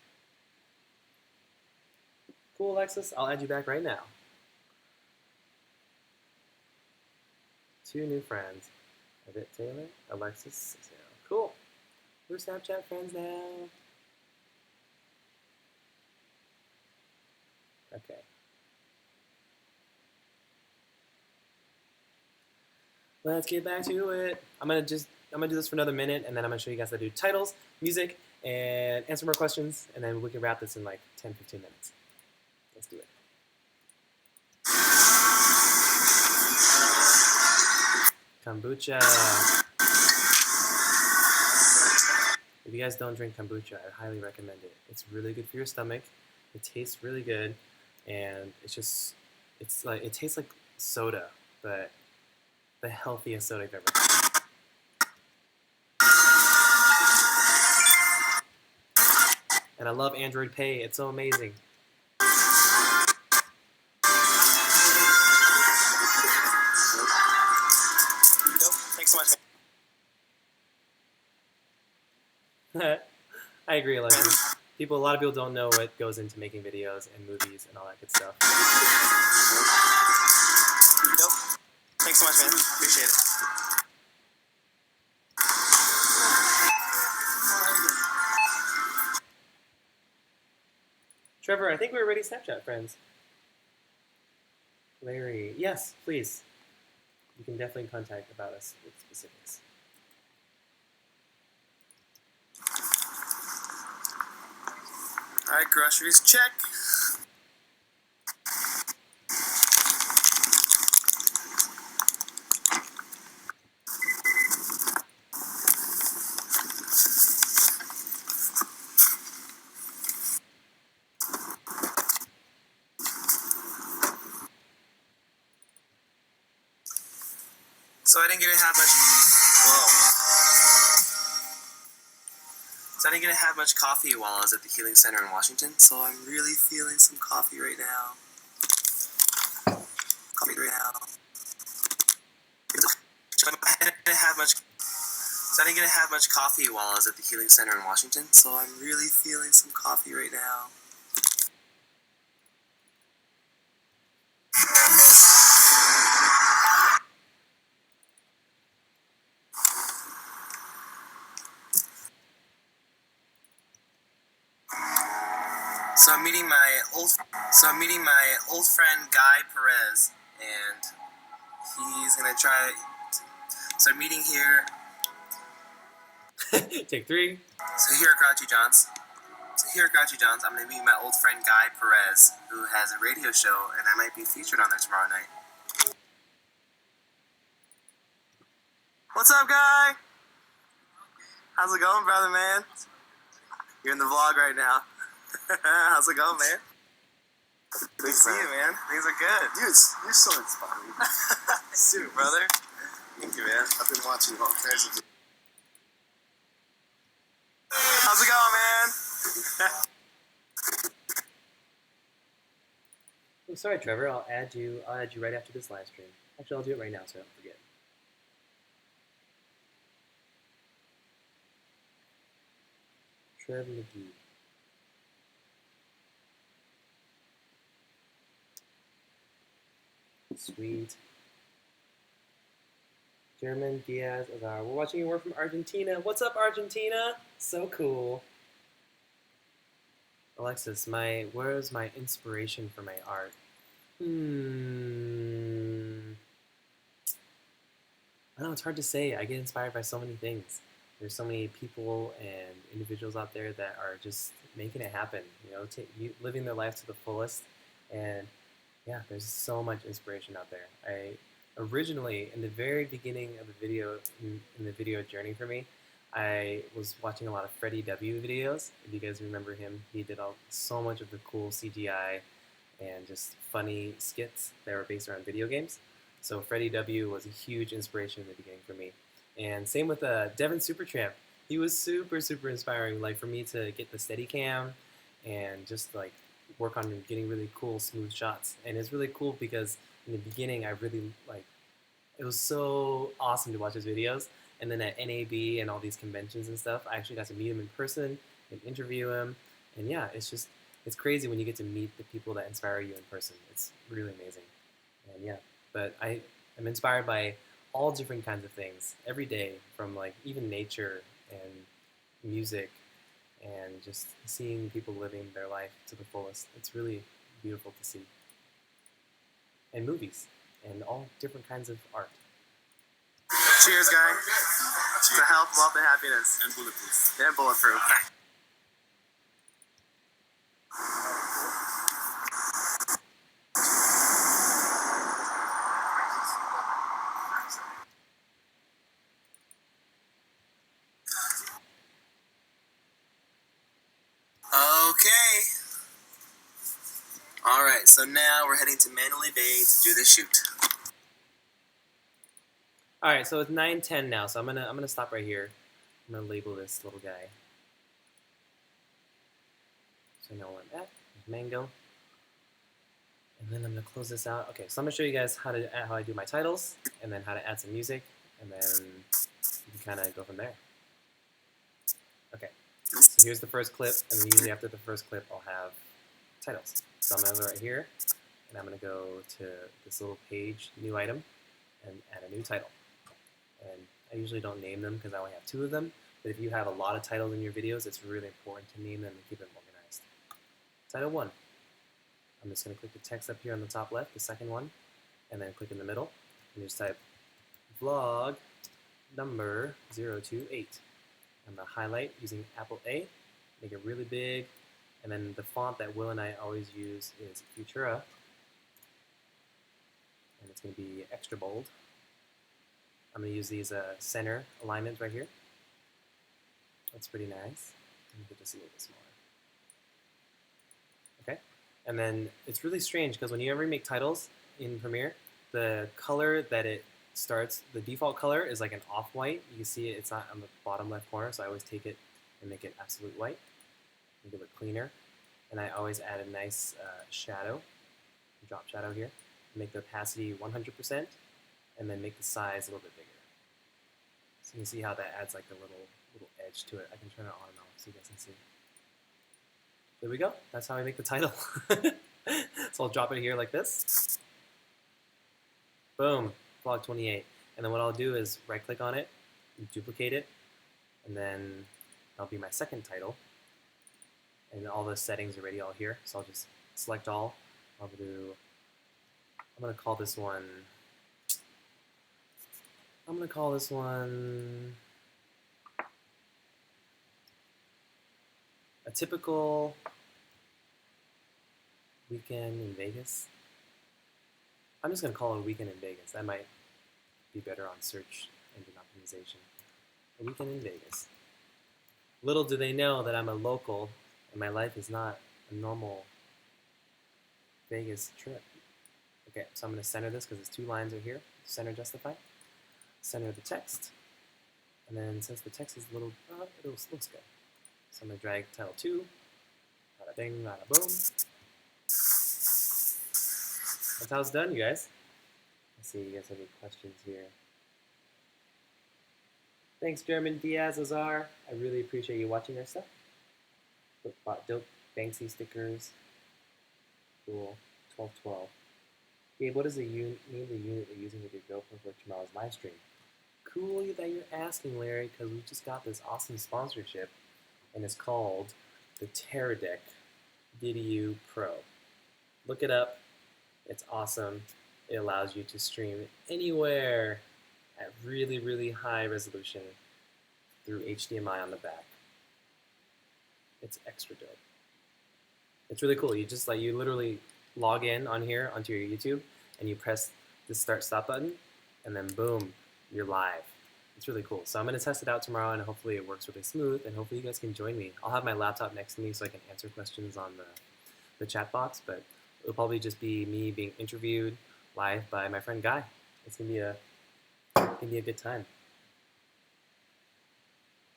Cool, Alexis. I'll add you back right now. 2 new friends. Evit Taylor, Alexis. Cool. We're Snapchat friends now. Okay. Let's get back to it. I'm gonna do this for another minute, and then I'm gonna show you guys how to do titles, music, and answer more questions, and then we can wrap this in like 10-15 minutes. Let's do it. Kombucha. If you guys don't drink kombucha, I highly recommend it. It's really good for your stomach. It tastes really good, and it tastes like soda, but the healthiest soda I've ever had. And I love Android Pay. It's so amazing. Thanks so much, I agree, Alexis. A lot of people don't know what goes into making videos and movies and all that good stuff. Dope. Thanks so much, man. Appreciate it. Trevor, I think we're already Snapchat friends. Larry, yes, please. You can definitely contact about us with specifics. Alright, groceries, check. So I didn't get to have much. Whoa. So I didn't get to have much coffee while I was at the Healing Center in Washington. So I'm really feeling some coffee right now. Coffee right now. So I didn't get to have much. So I didn't get to have much coffee while I was at the Healing Center in Washington. So I'm really feeling some coffee right now. So I'm meeting my old friend Guy Perez, and he's gonna try. So I'm meeting here. Take 3. So here at Grouchy John's. I'm gonna meet my old friend Guy Perez, who has a radio show, and I might be featured on there tomorrow night. What's up, Guy? How's it going, brother, man? You're in the vlog right now. How's it going, man? Good to see you, man. Things are good. Dude, you're so inspiring. Dude, brother. Thank you, man. I've been watching all kinds of. How's it going, man? Oh, sorry, Trevor. I'll add you right after this live stream. Actually, I'll do it right now so I don't forget. Trev McGee. Sweet. German Diaz Azar. We're watching your work from Argentina. What's up, Argentina? So cool. Alexis, where's my inspiration for my art? I don't know, it's hard to say. I get inspired by so many things. There's so many people and individuals out there that are just making it happen, living their life to the fullest. And yeah, there's so much inspiration out there. I originally, in the very beginning of the video, in the video journey for me, I was watching a lot of Freddie W videos. If you guys remember him, he did so much of the cool CGI and just funny skits that were based around video games. So Freddie W was a huge inspiration in the beginning for me. And same with Devin Supertramp. He was super, super inspiring. Like for me to get the Steadicam and just like work on getting really cool, smooth shots. And it's really cool because in the beginning, I really it was so awesome to watch his videos. And then at NAB and all these conventions and stuff, I actually got to meet him in person and interview him. And yeah, it's crazy when you get to meet the people that inspire you in person. It's really amazing. And yeah, but I am inspired by all different kinds of things every day, from like even nature and music and just seeing people living their life to the fullest. It's really beautiful to see. And movies and all different kinds of art. Cheers, Guy. To health, wealth, and happiness. And bulletproof. And bulletproof. Okay. Alright, so now we're heading to Mandalay Bay to do the shoot. All right, so it's 9:10 now, so I'm gonna stop right here. I'm gonna label this little guy, so I know where I'm at. There's Mango, and then I'm gonna close this out. Okay, so I'm gonna show you guys how I do my titles, and then how to add some music, and then you can kind of go from there. Okay, so here's the first clip, and then usually after the first clip, I'll have titles. So I'm gonna go right here, and I'm gonna go to this little page, new item, and add a new title. And I usually don't name them because I only have 2 of them, but if you have a lot of titles in your videos, it's really important to name them and keep them organized. Title 1. I'm just going to click the text up here on the top left, the second one, and then click in the middle, and just type vlog number 028. I'm going to highlight using Apple A, make it really big, And then the font that Will and I always use is Futura, and it's going to be extra bold. I'm going to use these center alignments right here. That's pretty nice. You get to see a little bit smaller. Okay, and then it's really strange because when you ever make titles in Premiere, the color that it starts, the default color is like an off-white. You can see it's not on the bottom left corner, so I always take it and make it absolute white. Make it look cleaner. And I always add a nice shadow, drop shadow here. Make the opacity 100%, and then make the size a little bit bigger. So you can see how that adds like a little edge to it. I can turn it on and off so you guys can see. There we go. That's how I make the title. So I'll drop it here like this. Boom, vlog 28. And then what I'll do is right-click on it, duplicate it, and then that'll be my second title. And all the settings are already all here, so I'll just select all. I'm gonna call this one a typical weekend in Vegas. I'm just gonna call it a weekend in Vegas. That might be better on search engine optimization. A weekend in Vegas. Little do they know that I'm a local and my life is not a normal Vegas trip. Okay, so I'm going to center this because there's 2 lines right here. Center justify. Center the text. And then since the text is a little, it looks good. So I'm going to drag title 2. Bada bing, bada boom. That's how it's done, you guys. Let's see, you guys have any questions here. Thanks, German Diaz Azar. I really appreciate you watching our stuff. Bought dope Banksy stickers. Cool. 1212. Gabe, what is the name of the unit you're using with your GoPro for tomorrow's live stream? Cool that you're asking, Larry, because we just got this awesome sponsorship, and it's called the Teradek VideoU Pro. Look it up. It's awesome. It allows you to stream anywhere at really, really high resolution through HDMI on the back. It's extra dope. It's really cool. You literally log in on here onto your YouTube, and you press the stop button, and then boom, you're live. It's really cool. So I'm going to test it out tomorrow, and hopefully it works really smooth, and hopefully you guys can join me. I'll have my laptop next to me so I can answer questions on the chat box, but it'll probably just be me being interviewed live by my friend Guy. It's going to be a good time.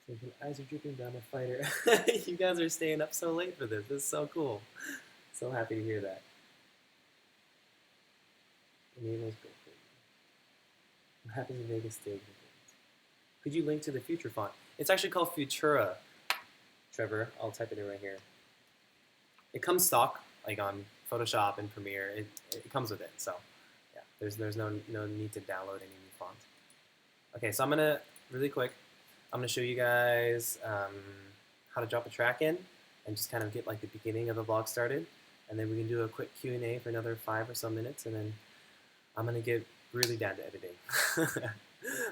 So your eyes are drooping down, a fighter. You guys are staying up so late for this. This is so cool. So happy to hear that. Enables go for you. What happens in Vegas stays in Vegas. Could you link to the Future font? It's actually called Futura, Trevor. I'll type it in right here. It comes stock, like on Photoshop and Premiere. It comes with it, so yeah. There's no need to download any new font. Okay, so I'm gonna really quick. I'm gonna show you guys how to drop a track in and just kind of get like the beginning of the vlog started, and then we can do a quick Q&A for another 5 or so minutes, and then I'm gonna get really down to editing.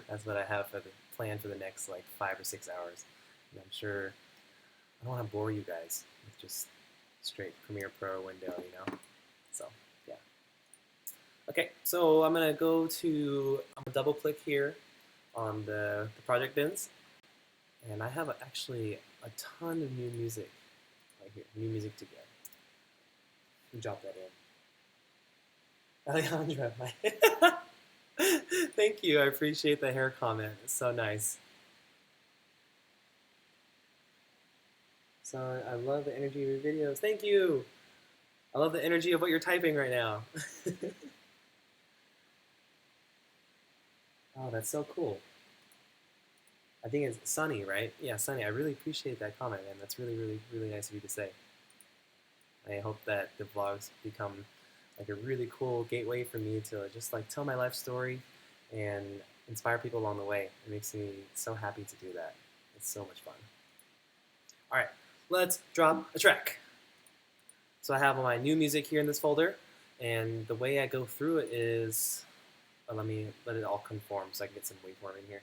That's what I have for the plan for the next like 5 or 6 hours. And I'm sure I don't want to bore you guys with just straight Premiere Pro window, you know. So yeah. Okay, so I'm gonna double click here on the project bins, and I have actually a ton of new music right here, new music to get. Drop that in. Alejandra, thank you. I appreciate the hair comment. It's so nice. So I love the energy of your videos. Thank you. I love the energy of what you're typing right now. Oh, that's so cool. I think it's Sunny, right? Yeah, Sunny. I really appreciate that comment, man. That's really, really, really nice of you to say. I hope that the vlogs become like a really cool gateway for me to just like tell my life story and inspire people along the way. It makes me so happy to do that. It's so much fun. All right, let's drop a track. So I have my new music here in this folder, and the way I go through it is, let me let it all conform so I can get some waveform in here.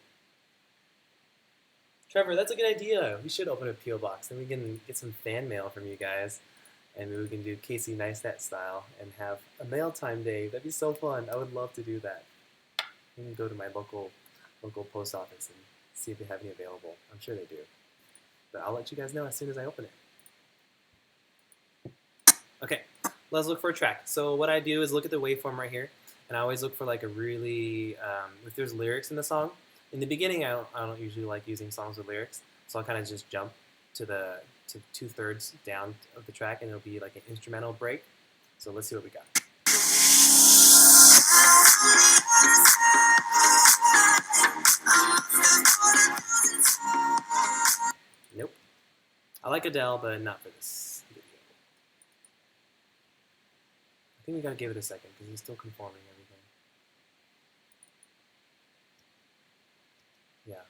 Trevor, that's a good idea. We should open a P.O. box, then we can get some fan mail from you guys, and maybe we can do Casey Neistat style and have a mail time day. That'd be so fun. I would love to do that. We can go to my local post office and see if they have any available. I'm sure they do. But I'll let you guys know as soon as I open it. Okay, let's look for a track. So what I do is look at the waveform right here, and I always look for like a really, if there's lyrics in the song. In the beginning, I don't usually like using songs with lyrics, so I'll kind of just jump to 2/3 down of the track, and it'll be like an instrumental break. So let's see what we got. Nope. I like Adele, but not for this video. I think we gotta give it a second because he's still conforming everything. Yeah.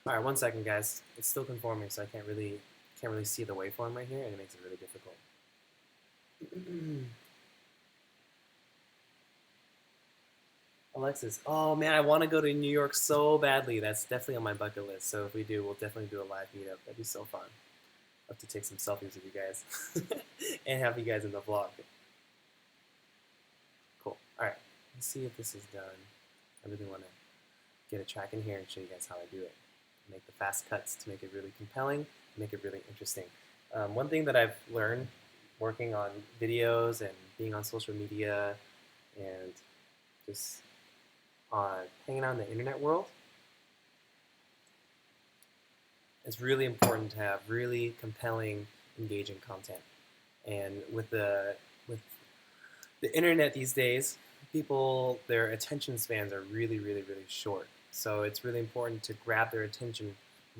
All right, 1 second, guys. It's still conforming, so I can't really see the waveform right here, and it makes it really difficult. Alexis, oh man, I want to go to New York so badly. That's definitely on my bucket list. So if we do, we'll definitely do a live meetup. That'd be so fun. I'll have to take some selfies with you guys and have you guys in the vlog. Cool. All right, let's see if this is done. I really want to get a track in here and show you guys how I do it. Make the fast cuts to make it really compelling, make it really interesting. One thing that I've learned working on videos and being on social media and just hanging out in the internet world, it's really important to have really compelling, engaging content. And with the internet these days, people, their attention spans are really, really, really short. So it's really important to grab their attention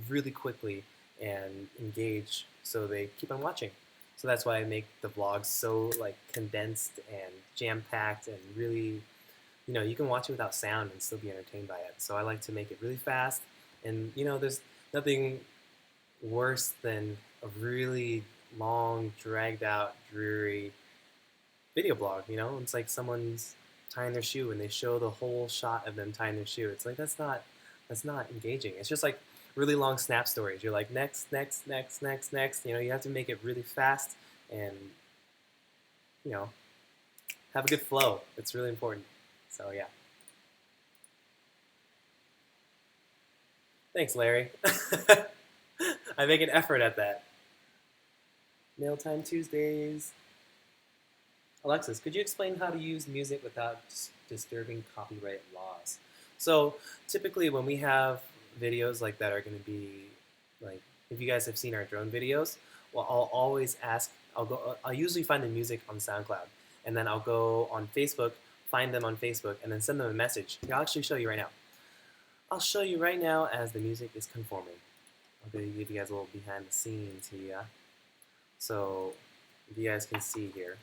really quickly and engage so they keep on watching. So that's why I make the vlogs so like condensed and jam-packed and really, you know, you can watch it without sound and still be entertained by it. So I like to make it really fast, and you know, there's nothing worse than a really long, dragged out, dreary video blog. You know, it's like someone's tying their shoe and they show the whole shot of them tying their shoe. It's like that's not engaging. It's just like really long snap stories. You're like next, next, next, next, next. You know, you have to make it really fast and, you know, have a good flow. It's really important. So yeah. Thanks, Larry. I make an effort at that. Mailtime Tuesdays. Alexis, could you explain how to use music without disturbing copyright laws? So typically when we have videos like that are going to be like, if you guys have seen our drone videos, well, I'll always ask, I'll usually find the music on SoundCloud, and then I'll go on Facebook, find them on Facebook, and then send them a message. Here, I'll actually show you right now. I'll show you right now as the music is conforming. I'm going to give you guys a little behind the scenes here. So if you guys can see here,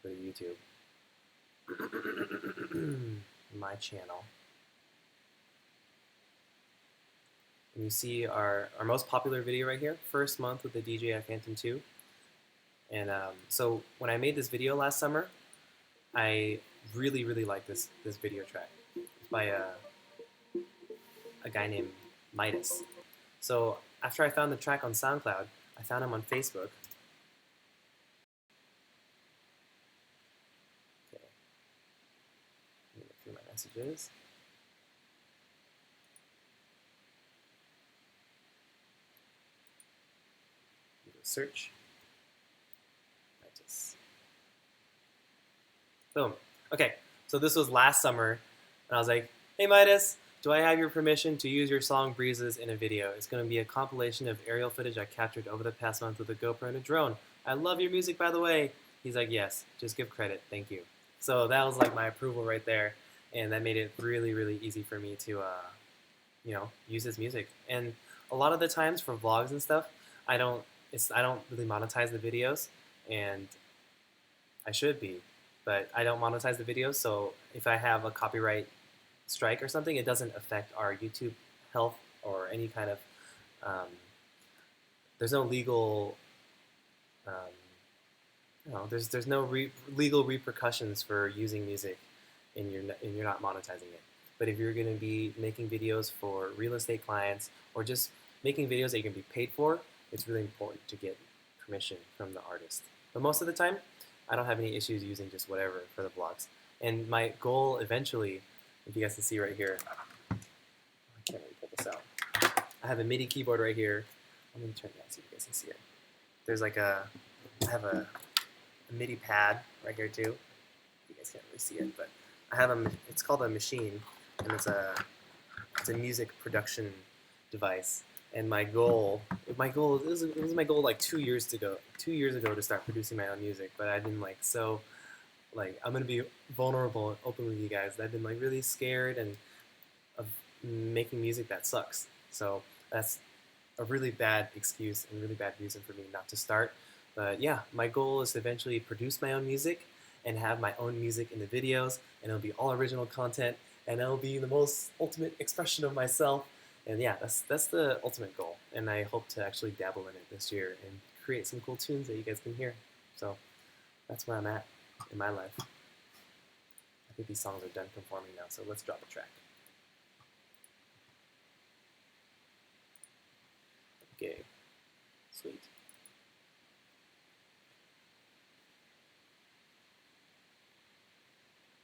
go to YouTube, my channel, and you see our most popular video right here, first month with the DJI Phantom 2. And so when I made this video last summer, I really, really liked this video track. It's by a guy named Midas. So after I found the track on SoundCloud, I found him on Facebook. Okay. Let me look through my messages. Search. Boom. Okay, so this was last summer, and I was like, hey Midas, do I have your permission to use your song Breezes in a video? It's going to be a compilation of aerial footage I captured over the past month with a GoPro and a drone. I love your music, by the way. He's like, yes, just give credit, thank you. So that was like my approval right there, and that made it really, really easy for me to, you know, use his music. And a lot of the times for vlogs and stuff, I don't really monetize the videos, and I should be, but I don't monetize the videos, so if I have a copyright strike or something, it doesn't affect our YouTube health or any kind of, there's no legal, you know, there's no legal repercussions for using music and you're not monetizing it. but if you're going to be making videos for real estate clients or just making videos that you can be paid for, it's really important to get permission from the artist. But most of the time, I don't have any issues using just whatever for the vlogs. And my goal eventually, if you guys can see right here, I can't really pull this out. I have a MIDI keyboard right here. Let me turn it on so you guys can see it. There's like I have a MIDI pad right here too. You guys can't really see it, but I have it's called a machine, and it's a music production device. And it was my goal like 2 years ago to start producing my own music, but I've been like I'm gonna be vulnerable and open with you guys. I've been like really scared of making music that sucks. So that's a really bad excuse and really bad reason for me not to start. But yeah, my goal is to eventually produce my own music and have my own music in the videos, and it'll be all original content, and it'll be the most ultimate expression of myself. And yeah, that's the ultimate goal, and I hope to actually dabble in it this year and create some cool tunes that you guys can hear. So that's where I'm at in my life. I think these songs are done conforming now, so let's drop a track. Okay, sweet.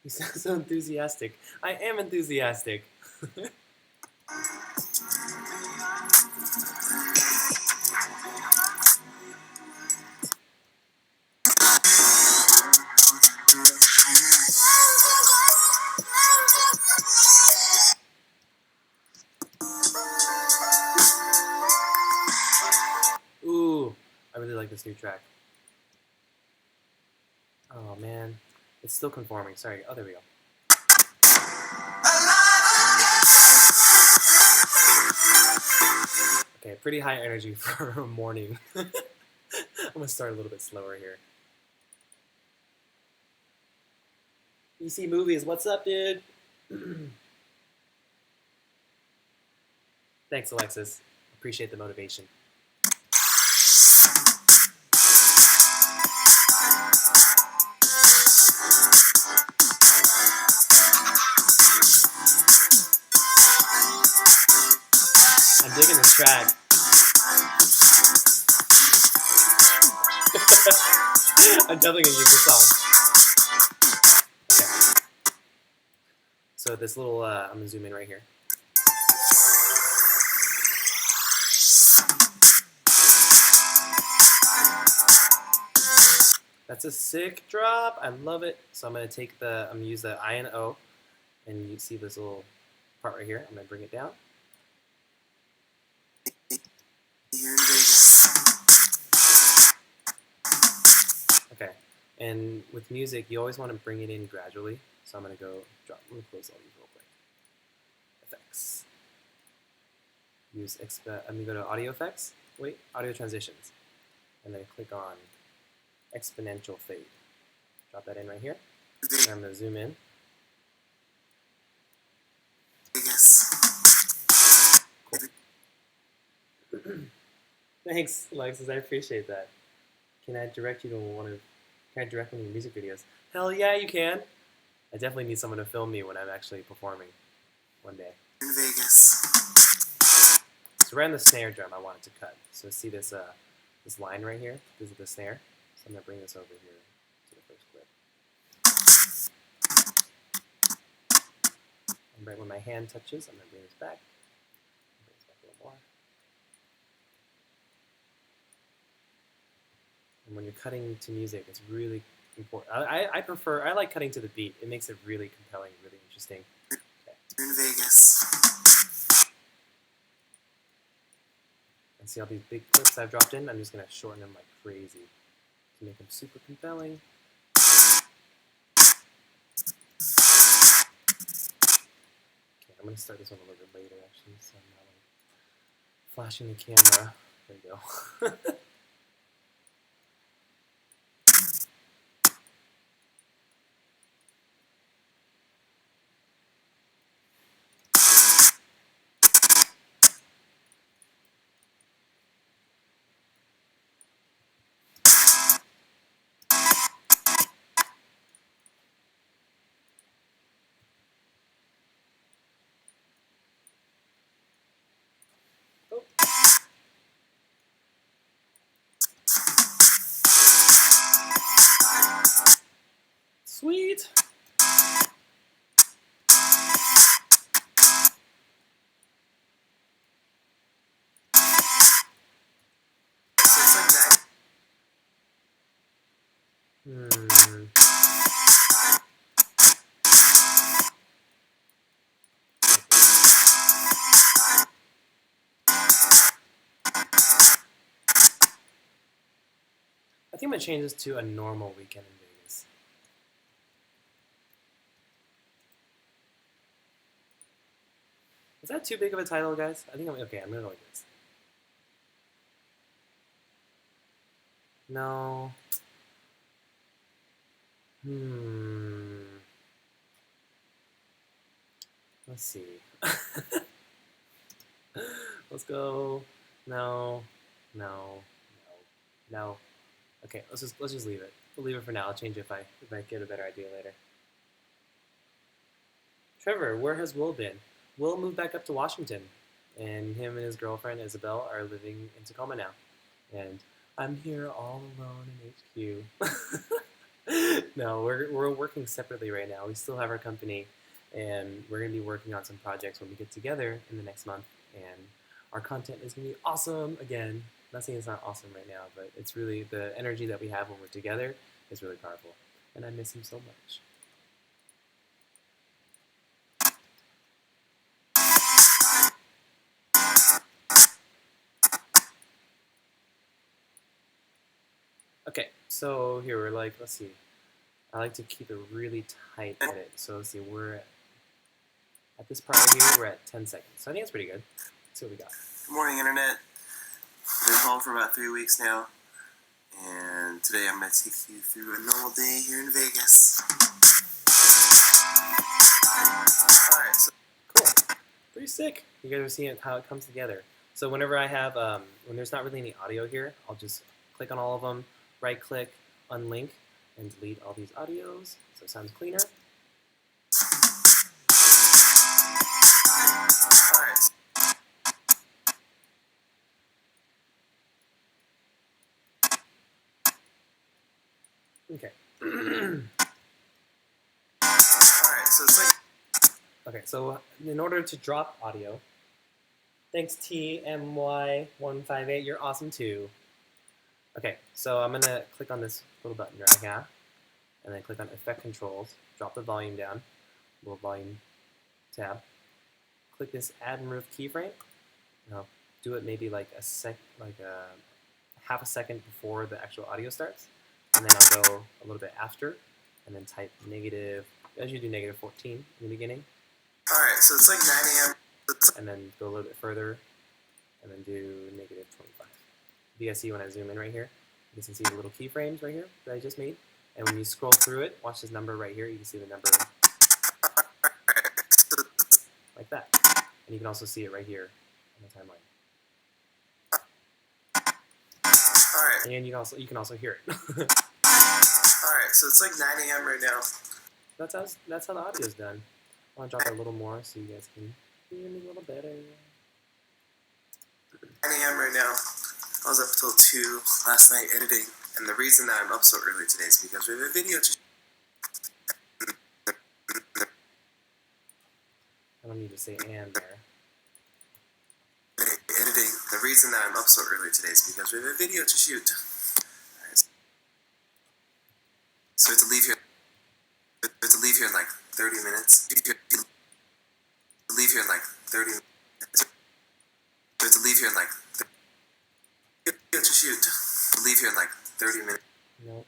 You sound so enthusiastic. I am enthusiastic. Ooh, I really like this new track. Oh man, it's still conforming. Sorry. Oh, there we go. Okay, pretty high energy for a morning. I'm gonna start a little bit slower here. EC Movies, what's up, dude? Thanks, Alexis. Appreciate the motivation. I'm digging this track. I'm definitely gonna use this song. Okay. So this little, I'm gonna zoom in right here. That's a sick drop. I love it. So I'm gonna use the I and O, and you see this little part right here. I'm gonna bring it down. Here in Vegas. Okay, and with music, you always want to bring it in gradually. So I'm gonna go drop. Let me close all these real quick. Effects. I'm gonna go to audio effects. Wait, audio transitions, and then click on exponential fade. Drop that in right here. And I'm gonna zoom in. Vegas. Cool. Thanks, Alexis. I appreciate that. Can I direct one of your music videos? Hell yeah, you can. I definitely need someone to film me when I'm actually performing one day. In Vegas. So right on the snare drum, I want it to cut. So see this this line right here? This is the snare. So I'm gonna bring this over here to the first clip. And right when my hand touches, I'm gonna bring this back. Bring this back a little more. And when you're cutting to music, it's really important. I like cutting to the beat. It makes it really compelling, really interesting. Okay. In Vegas. And see all these big clips I've dropped in? I'm just gonna shorten them like crazy to make them super compelling. Okay, I'm gonna start this one a little bit later actually, so I'm not like flashing the camera. There we go. Sweet. So it's like that. I think I'm gonna change this to a normal weekend in Vegas. Is that too big of a title, guys? I think I'm okay. I'm gonna go like this. No. Let's see. Let's go. No. No. No. No. Okay, let's just leave it. We'll leave it for now. I'll change it if I get a better idea later. Trevor, where has Will been? Will moved back up to Washington, and him and his girlfriend Isabel are living in Tacoma now. And I'm here all alone in HQ. No, we're working separately right now. We still have our company, and we're gonna be working on some projects when we get together in the next month. And our content is gonna be awesome again. I'm not saying it's not awesome right now, but it's really the energy that we have when we're together is really powerful, and I miss him so much. Okay, so here we're like, let's see. I like to keep it really tight edit. So let's see, we're at this part right here, we're at 10 seconds. So I think it's pretty good. Let's see what we got. Good morning, Internet. Been home for about 3 weeks now, and today I'm going to take you through a normal day here in Vegas. Alright, so Cool. Pretty sick. You guys are seeing how it comes together. So whenever I have, when there's not really any audio here, I'll just click on all of them, right click, unlink, and delete all these audios so it sounds cleaner. alright. Okay. Alright, so it's like Okay, so in order to drop audio, thanks TMY158, you're awesome too. Okay, so I'm gonna click on this little button right here, and then click on Effect Controls, drop the volume down, little volume tab. Click this Add and Remove keyframe. And I'll do it maybe like half a second before the actual audio starts, and then I'll go a little bit after, and then type negative. As you do negative 14 in the beginning, alright, so it's like 9 a.m. and then go a little bit further, and then do negative 25. You guys see when I zoom in right here? You can see the little keyframes right here that I just made. And when you scroll through it, watch this number right here. You can see the number like that. And you can also see it right here on the timeline. Alright, And you can also hear it. alright, so it's like 9 a.m. right now. That's how the audio is done. I want to drop it a little more so you guys can hear me a little better. 9 a.m. right now. I was up until 2 last night editing, and the reason that I'm up so early today is because we have a video to I don't need to say and there. editing. The reason that I'm up so early today is because we have a video to shoot. Alright, so we have to leave here. We have to leave here in like 30 minutes. Leave here in like 30 minutes. We have to leave here in like. To shoot. Leave here in like 30 minutes. Nope.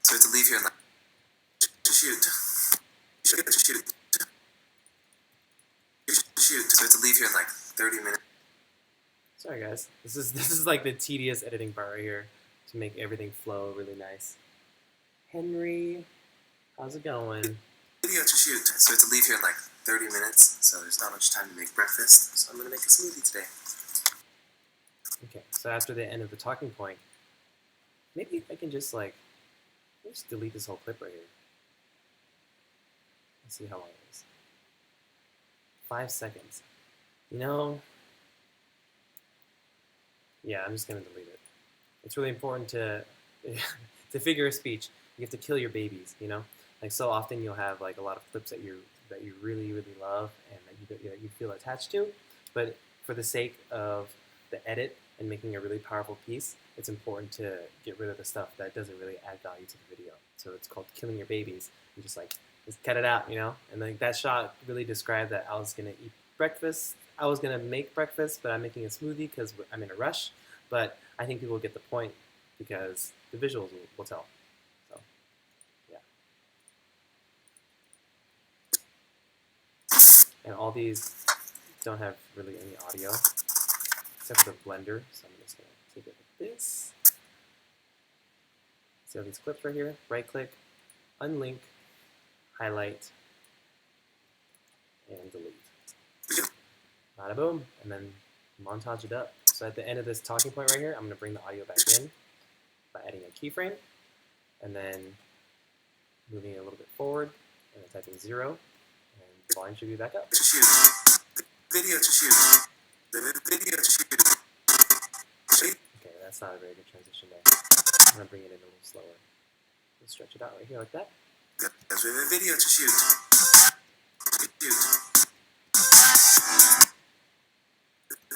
So we have to leave here in like. To shoot. To shoot. To shoot. So we have to leave here in like 30 minutes. Sorry guys. This is like the tedious editing part right here to make everything flow really nice. Henry, how's it going? Video to shoot. So we have to leave here in like 30 minutes. So there's not much time to make breakfast. So I'm gonna make a smoothie today. Okay, so after the end of the talking point, maybe I can just just delete this whole clip right here. Let's see how long it is. 5 seconds. You know, Yeah, I'm just gonna delete it. It's really important to to figure a speech. You have to kill your babies. You know, like so often you'll have like a lot of clips that you really love and that you feel attached to, but for the sake of the edit and making a really powerful piece, it's important to get rid of the stuff that doesn't really add value to the video. So it's called killing your babies. You just like just cut it out, you know. And like that shot really described that I was gonna eat breakfast. I was gonna make breakfast, but I'm making a smoothie because I'm in a rush. But I think people get the point because the visuals will tell. So, yeah. And all these don't have really any audio except for the blender. So I'm just gonna take it like this. See all these clips right here? Right click, unlink, highlight, and delete. Bada boom, and then montage it up. So at the end of this talking point right here, I'm going to bring the audio back in by adding a keyframe, and then moving it a little bit forward, and then typing 0, and the volume should be back up. To shoot. Video to shoot. Video to shoot. Okay, that's not a very good transition there. I'm going to bring it in a little slower. Let's stretch it out right here like that. Yes, we have a video to shoot.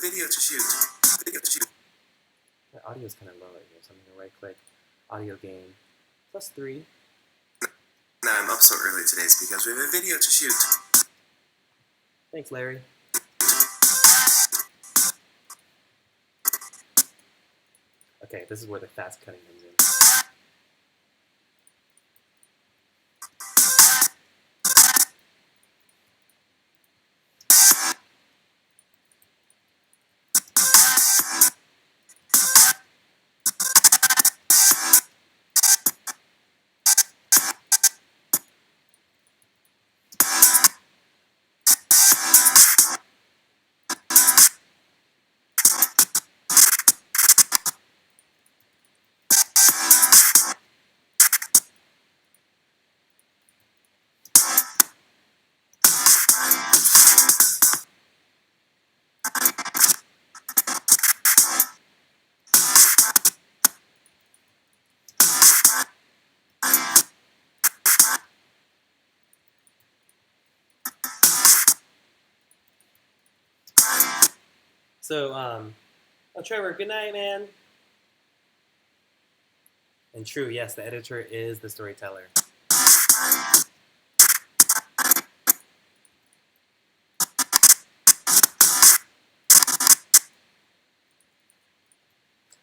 Video to shoot. Video to shoot. My audio is kind of low right here, so I'm going to right click, audio gain, +3. Now I'm up so early today is because we have a video to shoot. Thanks, Larry. Okay, this is where the fast cutting comes in. So, oh, Trevor, good night, man. And true, yes, the editor is the storyteller.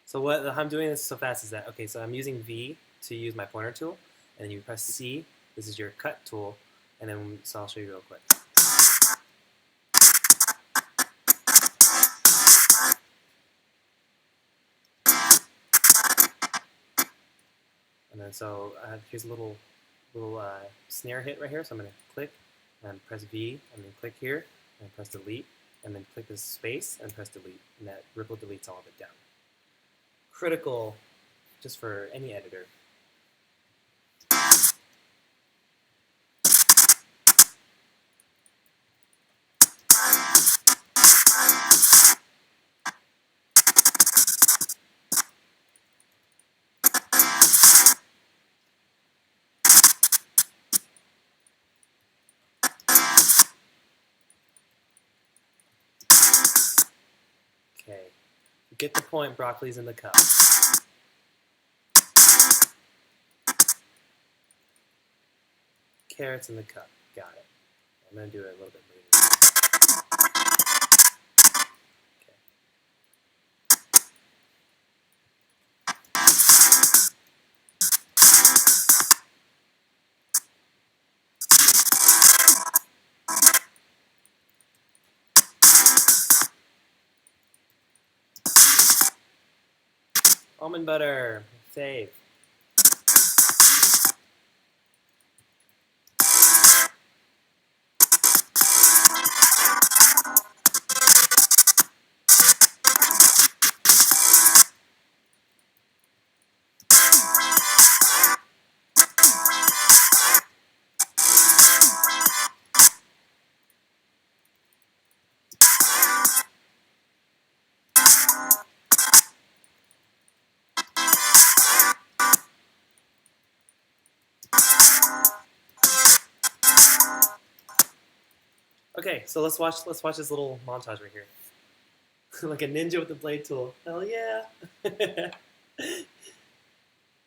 So what I'm doing this so fast is that, okay, so I'm using V to use my pointer tool, and then you press C, this is your cut tool, and then, so I'll show you real quick. And then so here's a little snare hit right here, so I'm going to click, and press V, and then click here, and press delete, and then click this space, and press delete, and that ripple deletes all of it down. Critical just for any editor. Okay, you get the point, broccoli's in the cup. Carrots in the cup, got it. I'm going to do it a little bit later. Almond butter, save. Okay, so let's watch this little montage right here. Like a ninja with a blade tool. Hell yeah!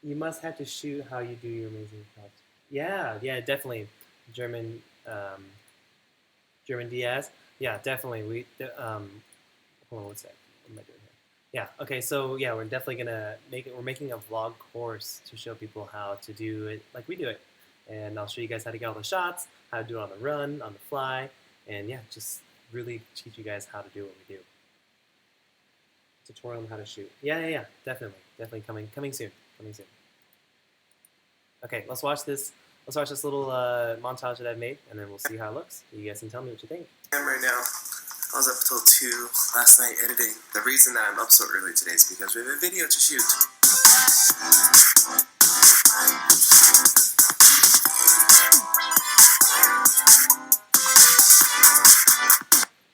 You must have to shoot how you do your amazing shots. Yeah, yeah, definitely. German, German Diaz. Yeah, definitely. Hold on one sec. What am I doing here? Yeah. Okay. So yeah, we're definitely gonna make it. We're making a vlog course to show people how to do it like we do it, and I'll show you guys how to get all the shots, how to do it on the run, on the fly, and yeah, just really teach you guys how to do what we do. Tutorial on how to shoot. Yeah, yeah, yeah. Definitely coming soon. Coming soon. Okay, let's watch this. Let's watch this little montage that I've made, and then we'll see how it looks. You guys can tell me what you think. Right now, I was up until 2 last night editing. The reason that I'm up so early today is because we have a video to shoot.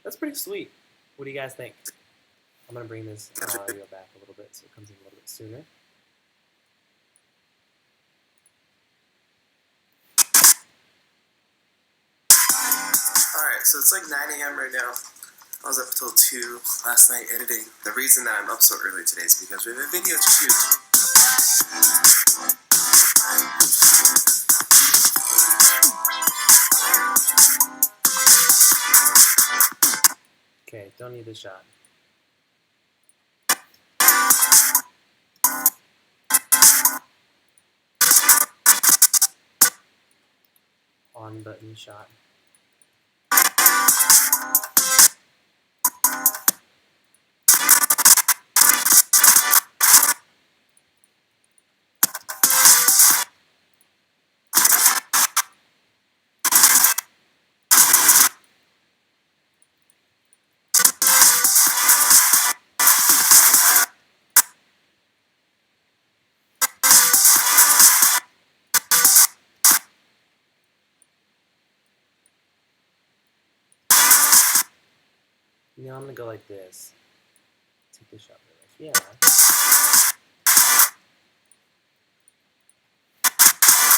That's pretty sweet. What do you guys think? I'm gonna bring this audio back a little bit so it comes in a little bit sooner. Alright, so it's like 9 a.m. right now. I was up until 2 last night editing. The reason that I'm up so early today is because we have a video to shoot. Okay, don't need this shot. On button shot. You know, I'm gonna go like this. Take this shot real life. Yeah.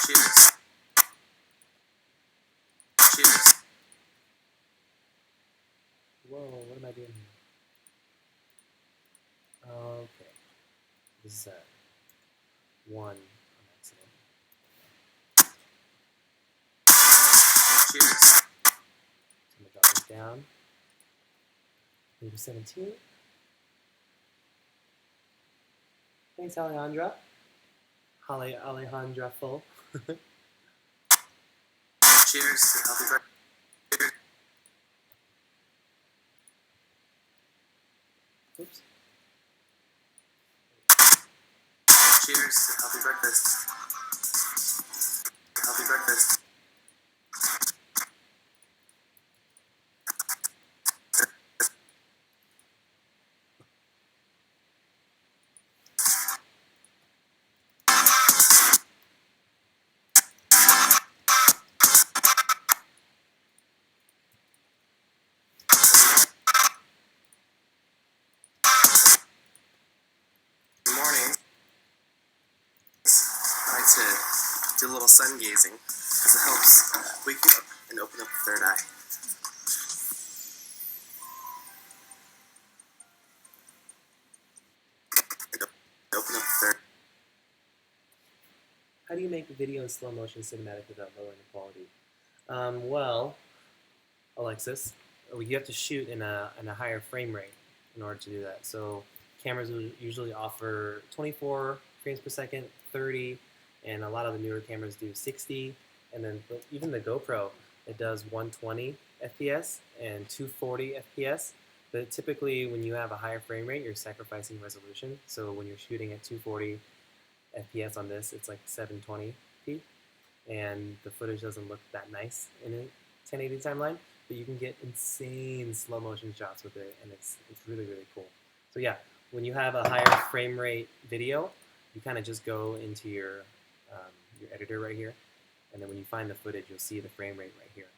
Cheers. Cheers. Whoa, what am I doing here? Okay. This is one on accident. Cheers. So I'm gonna drop this down. Leader 17. Thanks, Alejandra. Alejandra full. Cheers to healthy breakfast. Oops. Cheers to healthy breakfast. Healthy breakfast. Good morning. I like to do a little sun gazing because it helps wake you up and open up the third eye. Open up the third. How do you make a video in slow motion cinematic without lowering the quality? Well, Alexis, you have to shoot in a higher frame rate in order to do that. So cameras will usually offer 24 frames per second, 30, and a lot of the newer cameras do 60. And then even the GoPro, it does 120 FPS and 240 FPS. But typically, when you have a higher frame rate, you're sacrificing resolution. So when you're shooting at 240 FPS on this, it's like 720p, and the footage doesn't look that nice in a 1080 timeline. But you can get insane slow motion shots with it, and it's really cool. So yeah, when you have a higher frame rate video, you kind of just go into your editor right here, and then when you find the footage, you'll see the frame rate right here.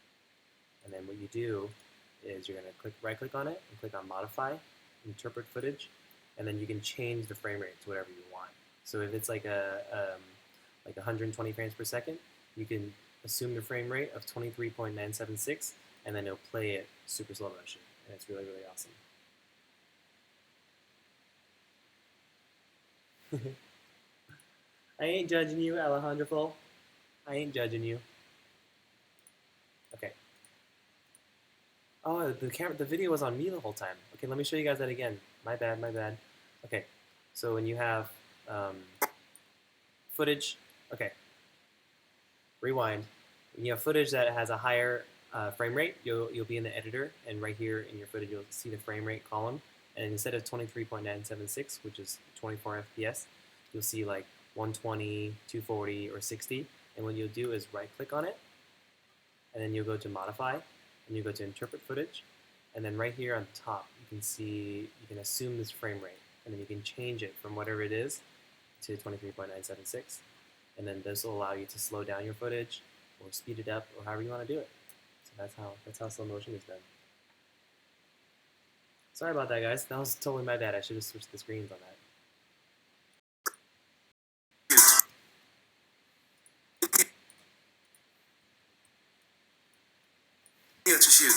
And then what you do is you're going to right click on it and click on modify, interpret footage, and then you can change the frame rate to whatever you want. So if it's like like 120 frames per second, you can assume the frame rate of 23.976, and then it'll play it super slow motion, and it's really, really awesome. I ain't judging you, Alejandro. I ain't judging you. Okay. Oh, the video was on me the whole time. Okay, let me show you guys that again. My bad, my bad. Okay, so when you have footage, okay, rewind. When you have footage that has a higher frame rate, you'll be in the editor, and right here in your footage, you'll see the frame rate column. And instead of 23.976, which is 24 FPS, you'll see like 120, 240, or 60. And what you'll do is right-click on it, and then you'll go to Modify, and you go to Interpret Footage, and then right here on the top, you can see, you can assume this frame rate, and then you can change it from whatever it is to 23.976, and then this will allow you to slow down your footage, or speed it up, or however you want to do it. So that's how slow motion is done. Sorry about that, guys. That was totally my bad. I should have switched the screens on that. Video to shoot.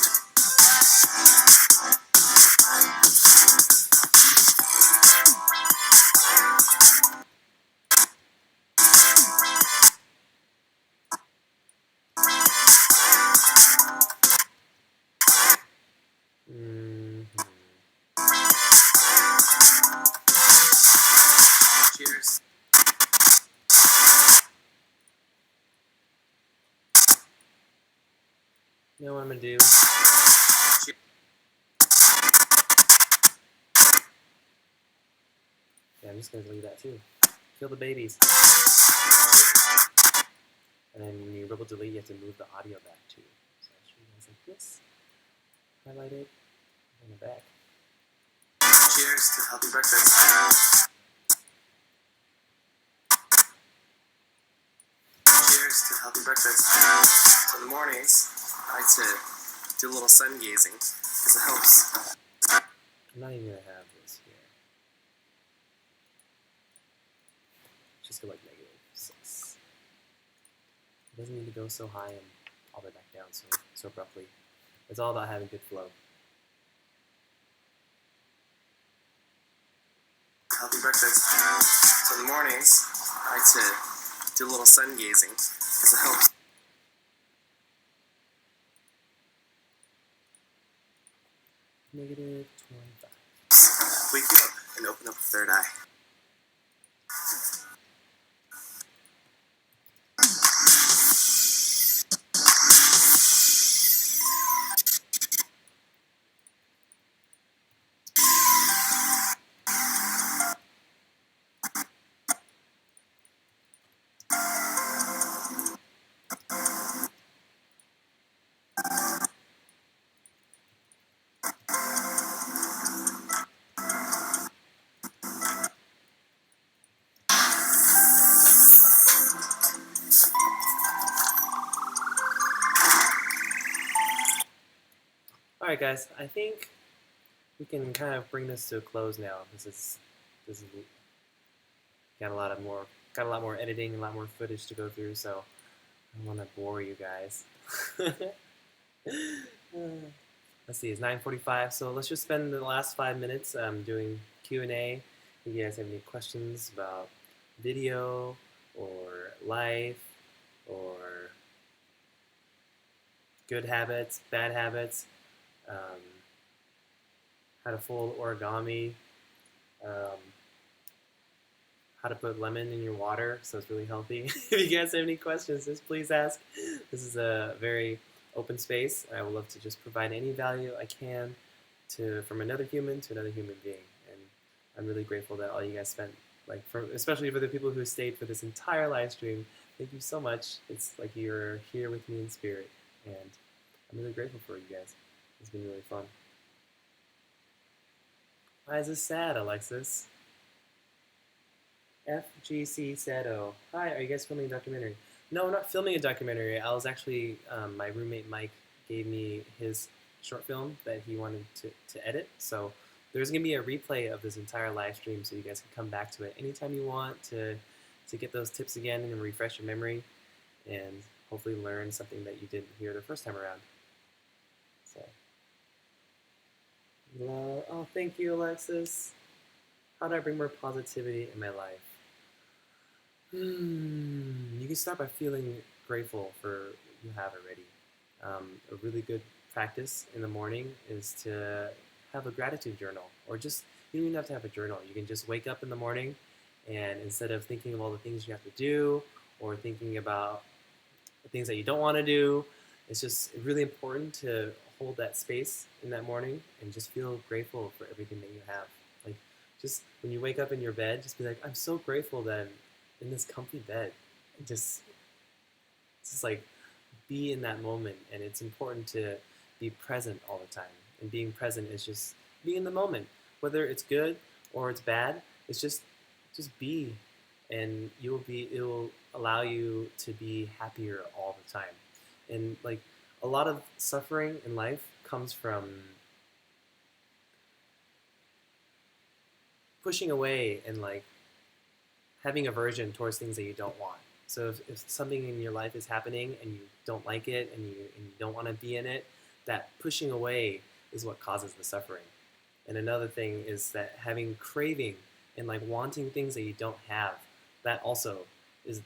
Cheers. You know what I'm gonna do? Yeah, I'm just gonna delete that too. Kill the babies. And then when you double delete, you have to move the audio back too. So I'll show you guys like this. Highlight it, bring it back. Cheers to healthy breakfast. Cheers to healthy breakfast. So in the mornings, I like to do a little sun gazing because it helps. I'm not even gonna have this here. Just go like -6. It doesn't need to go so high and all the way back down so abruptly. It's all about having good flow. Healthy breakfast. So in the mornings, I like to do a little sun gazing because it helps. -25. Wake you up and open up the third eye. Alright guys, I think we can kind of bring this to a close now. This is got a lot more editing and a lot more footage to go through, so I don't want to bore you guys. Let's see, it's 9:45, so let's just spend the last 5 minutes doing Q&A. If you guys have any questions about video or life or good habits, bad habits, how to fold origami, how to put lemon in your water so it's really healthy. If you guys have any questions, just please ask. This is a very open space. I would love to just provide any value I can from another human to another human being. And I'm really grateful that all you guys spent, especially for the people who stayed for this entire live stream. Thank you so much. It's like you're here with me in spirit, and I'm really grateful for you guys. It's been really fun. Why is this sad, Alexis? FGC Sado. Hi, are you guys filming a documentary? No, we're not filming a documentary. I was actually, my roommate Mike gave me his short film that he wanted to edit. So there's going to be a replay of this entire live stream so you guys can come back to it anytime you want to get those tips again and refresh your memory and hopefully learn something that you didn't hear the first time around. Love. Oh, thank you, Alexis. How do I bring more positivity in my life? You can start by feeling grateful for what you have already. A really good practice in the morning is to have a gratitude journal, or just, you don't even have to have a journal. You can just wake up in the morning, and instead of thinking of all the things you have to do, or thinking about the things that you don't want to do, it's just really important to hold that space in that morning and just feel grateful for everything that you have. Like, just when you wake up in your bed, just be like, I'm so grateful that I'm in this comfy bed. And just like be in that moment. And it's important to be present all the time. And being present is just being in the moment, whether it's good or it's bad. It's just be, and it will allow you to be happier all the time. And like, a lot of suffering in life comes from pushing away and like having aversion towards things that you don't want. So if something in your life is happening and you don't like it, and you don't want to be in it, that pushing away is what causes the suffering. And another thing is that having craving and like wanting things that you don't have, that also is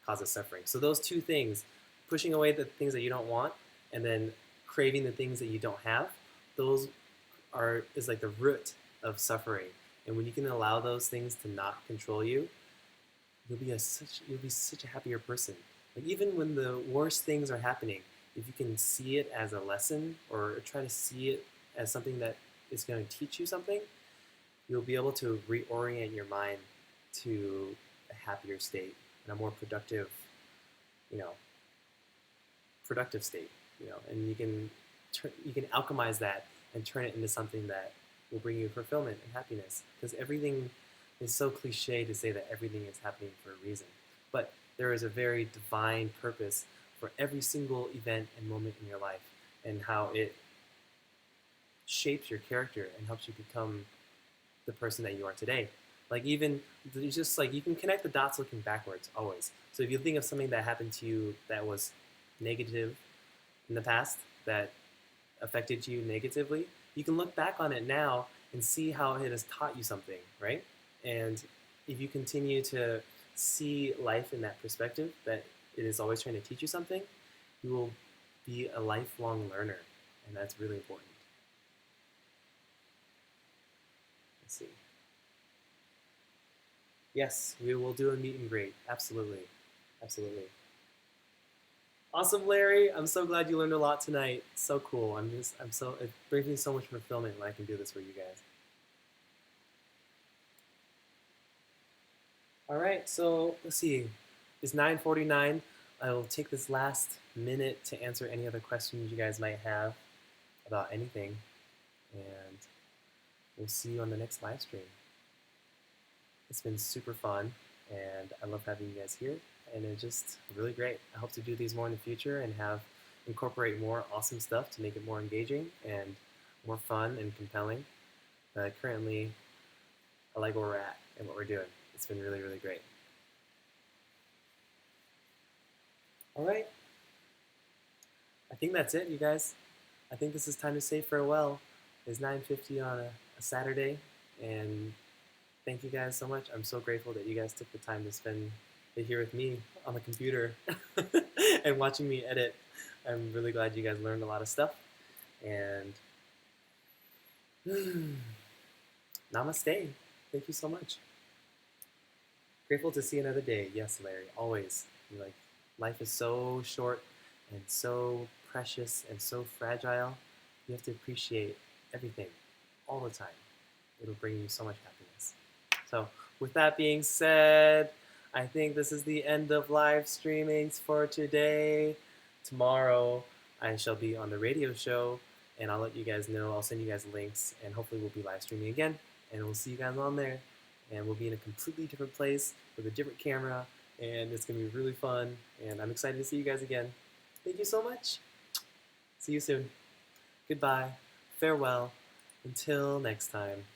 causes suffering. So those two things, pushing away the things that you don't want, and then craving the things that you don't have, those is like the root of suffering. And when you can allow those things to not control you, you'll be such a happier person. Like, even when the worst things are happening, if you can see it as a lesson, or try to see it as something that is going to teach you something, you'll be able to reorient your mind to a happier state and a more productive, you know, productive state, and you can alchemize that and turn it into something that will bring you fulfillment and happiness. Because everything is so cliche to say that everything is happening for a reason, but there is a very divine purpose for every single event and moment in your life, and how it shapes your character and helps you become the person that you are today. Like, even just like, you can connect the dots looking backwards always. So if you think of something that happened to you that was negative in the past, that affected you negatively, you can look back on it now and see how it has taught you something, right? And if you continue to see life in that perspective, that it is always trying to teach you something, you will be a lifelong learner, and that's really important. Let's see. Yes, we will do a meet and greet. Absolutely. Absolutely. Awesome, Larry. I'm so glad you learned a lot tonight. So cool. It brings me so much fulfillment when I can do this for you guys. All right, so let's see. It's 9:49. I will take this last minute to answer any other questions you guys might have about anything, and we'll see you on the next live stream. It's been super fun, and I love having you guys here, and it's just really great. I hope to do these more in the future and incorporate more awesome stuff to make it more engaging and more fun and compelling. But currently, I like where we're at and what we're doing. It's been really, really great. All right. I think that's it, you guys. I think this is time to say farewell. It's 9:50 on a Saturday, and thank you guys so much. I'm so grateful that you guys took the time to spend it here with me on the computer and watching me edit. I'm really glad you guys learned a lot of stuff. And namaste. Thank you so much. Grateful to see another day. Yes, Larry, always. Like, life is so short and so precious and so fragile. You have to appreciate everything all the time. It'll bring you so much happiness. So with that being said, I think this is the end of live streamings for today. Tomorrow I shall be on the radio show, and I'll let you guys know. I'll send you guys links, and hopefully we'll be live streaming again, and we'll see you guys on there. And we'll be in a completely different place with a different camera, and it's going to be really fun, and I'm excited to see you guys again. Thank you so much. See you soon. Goodbye. Farewell. Until next time.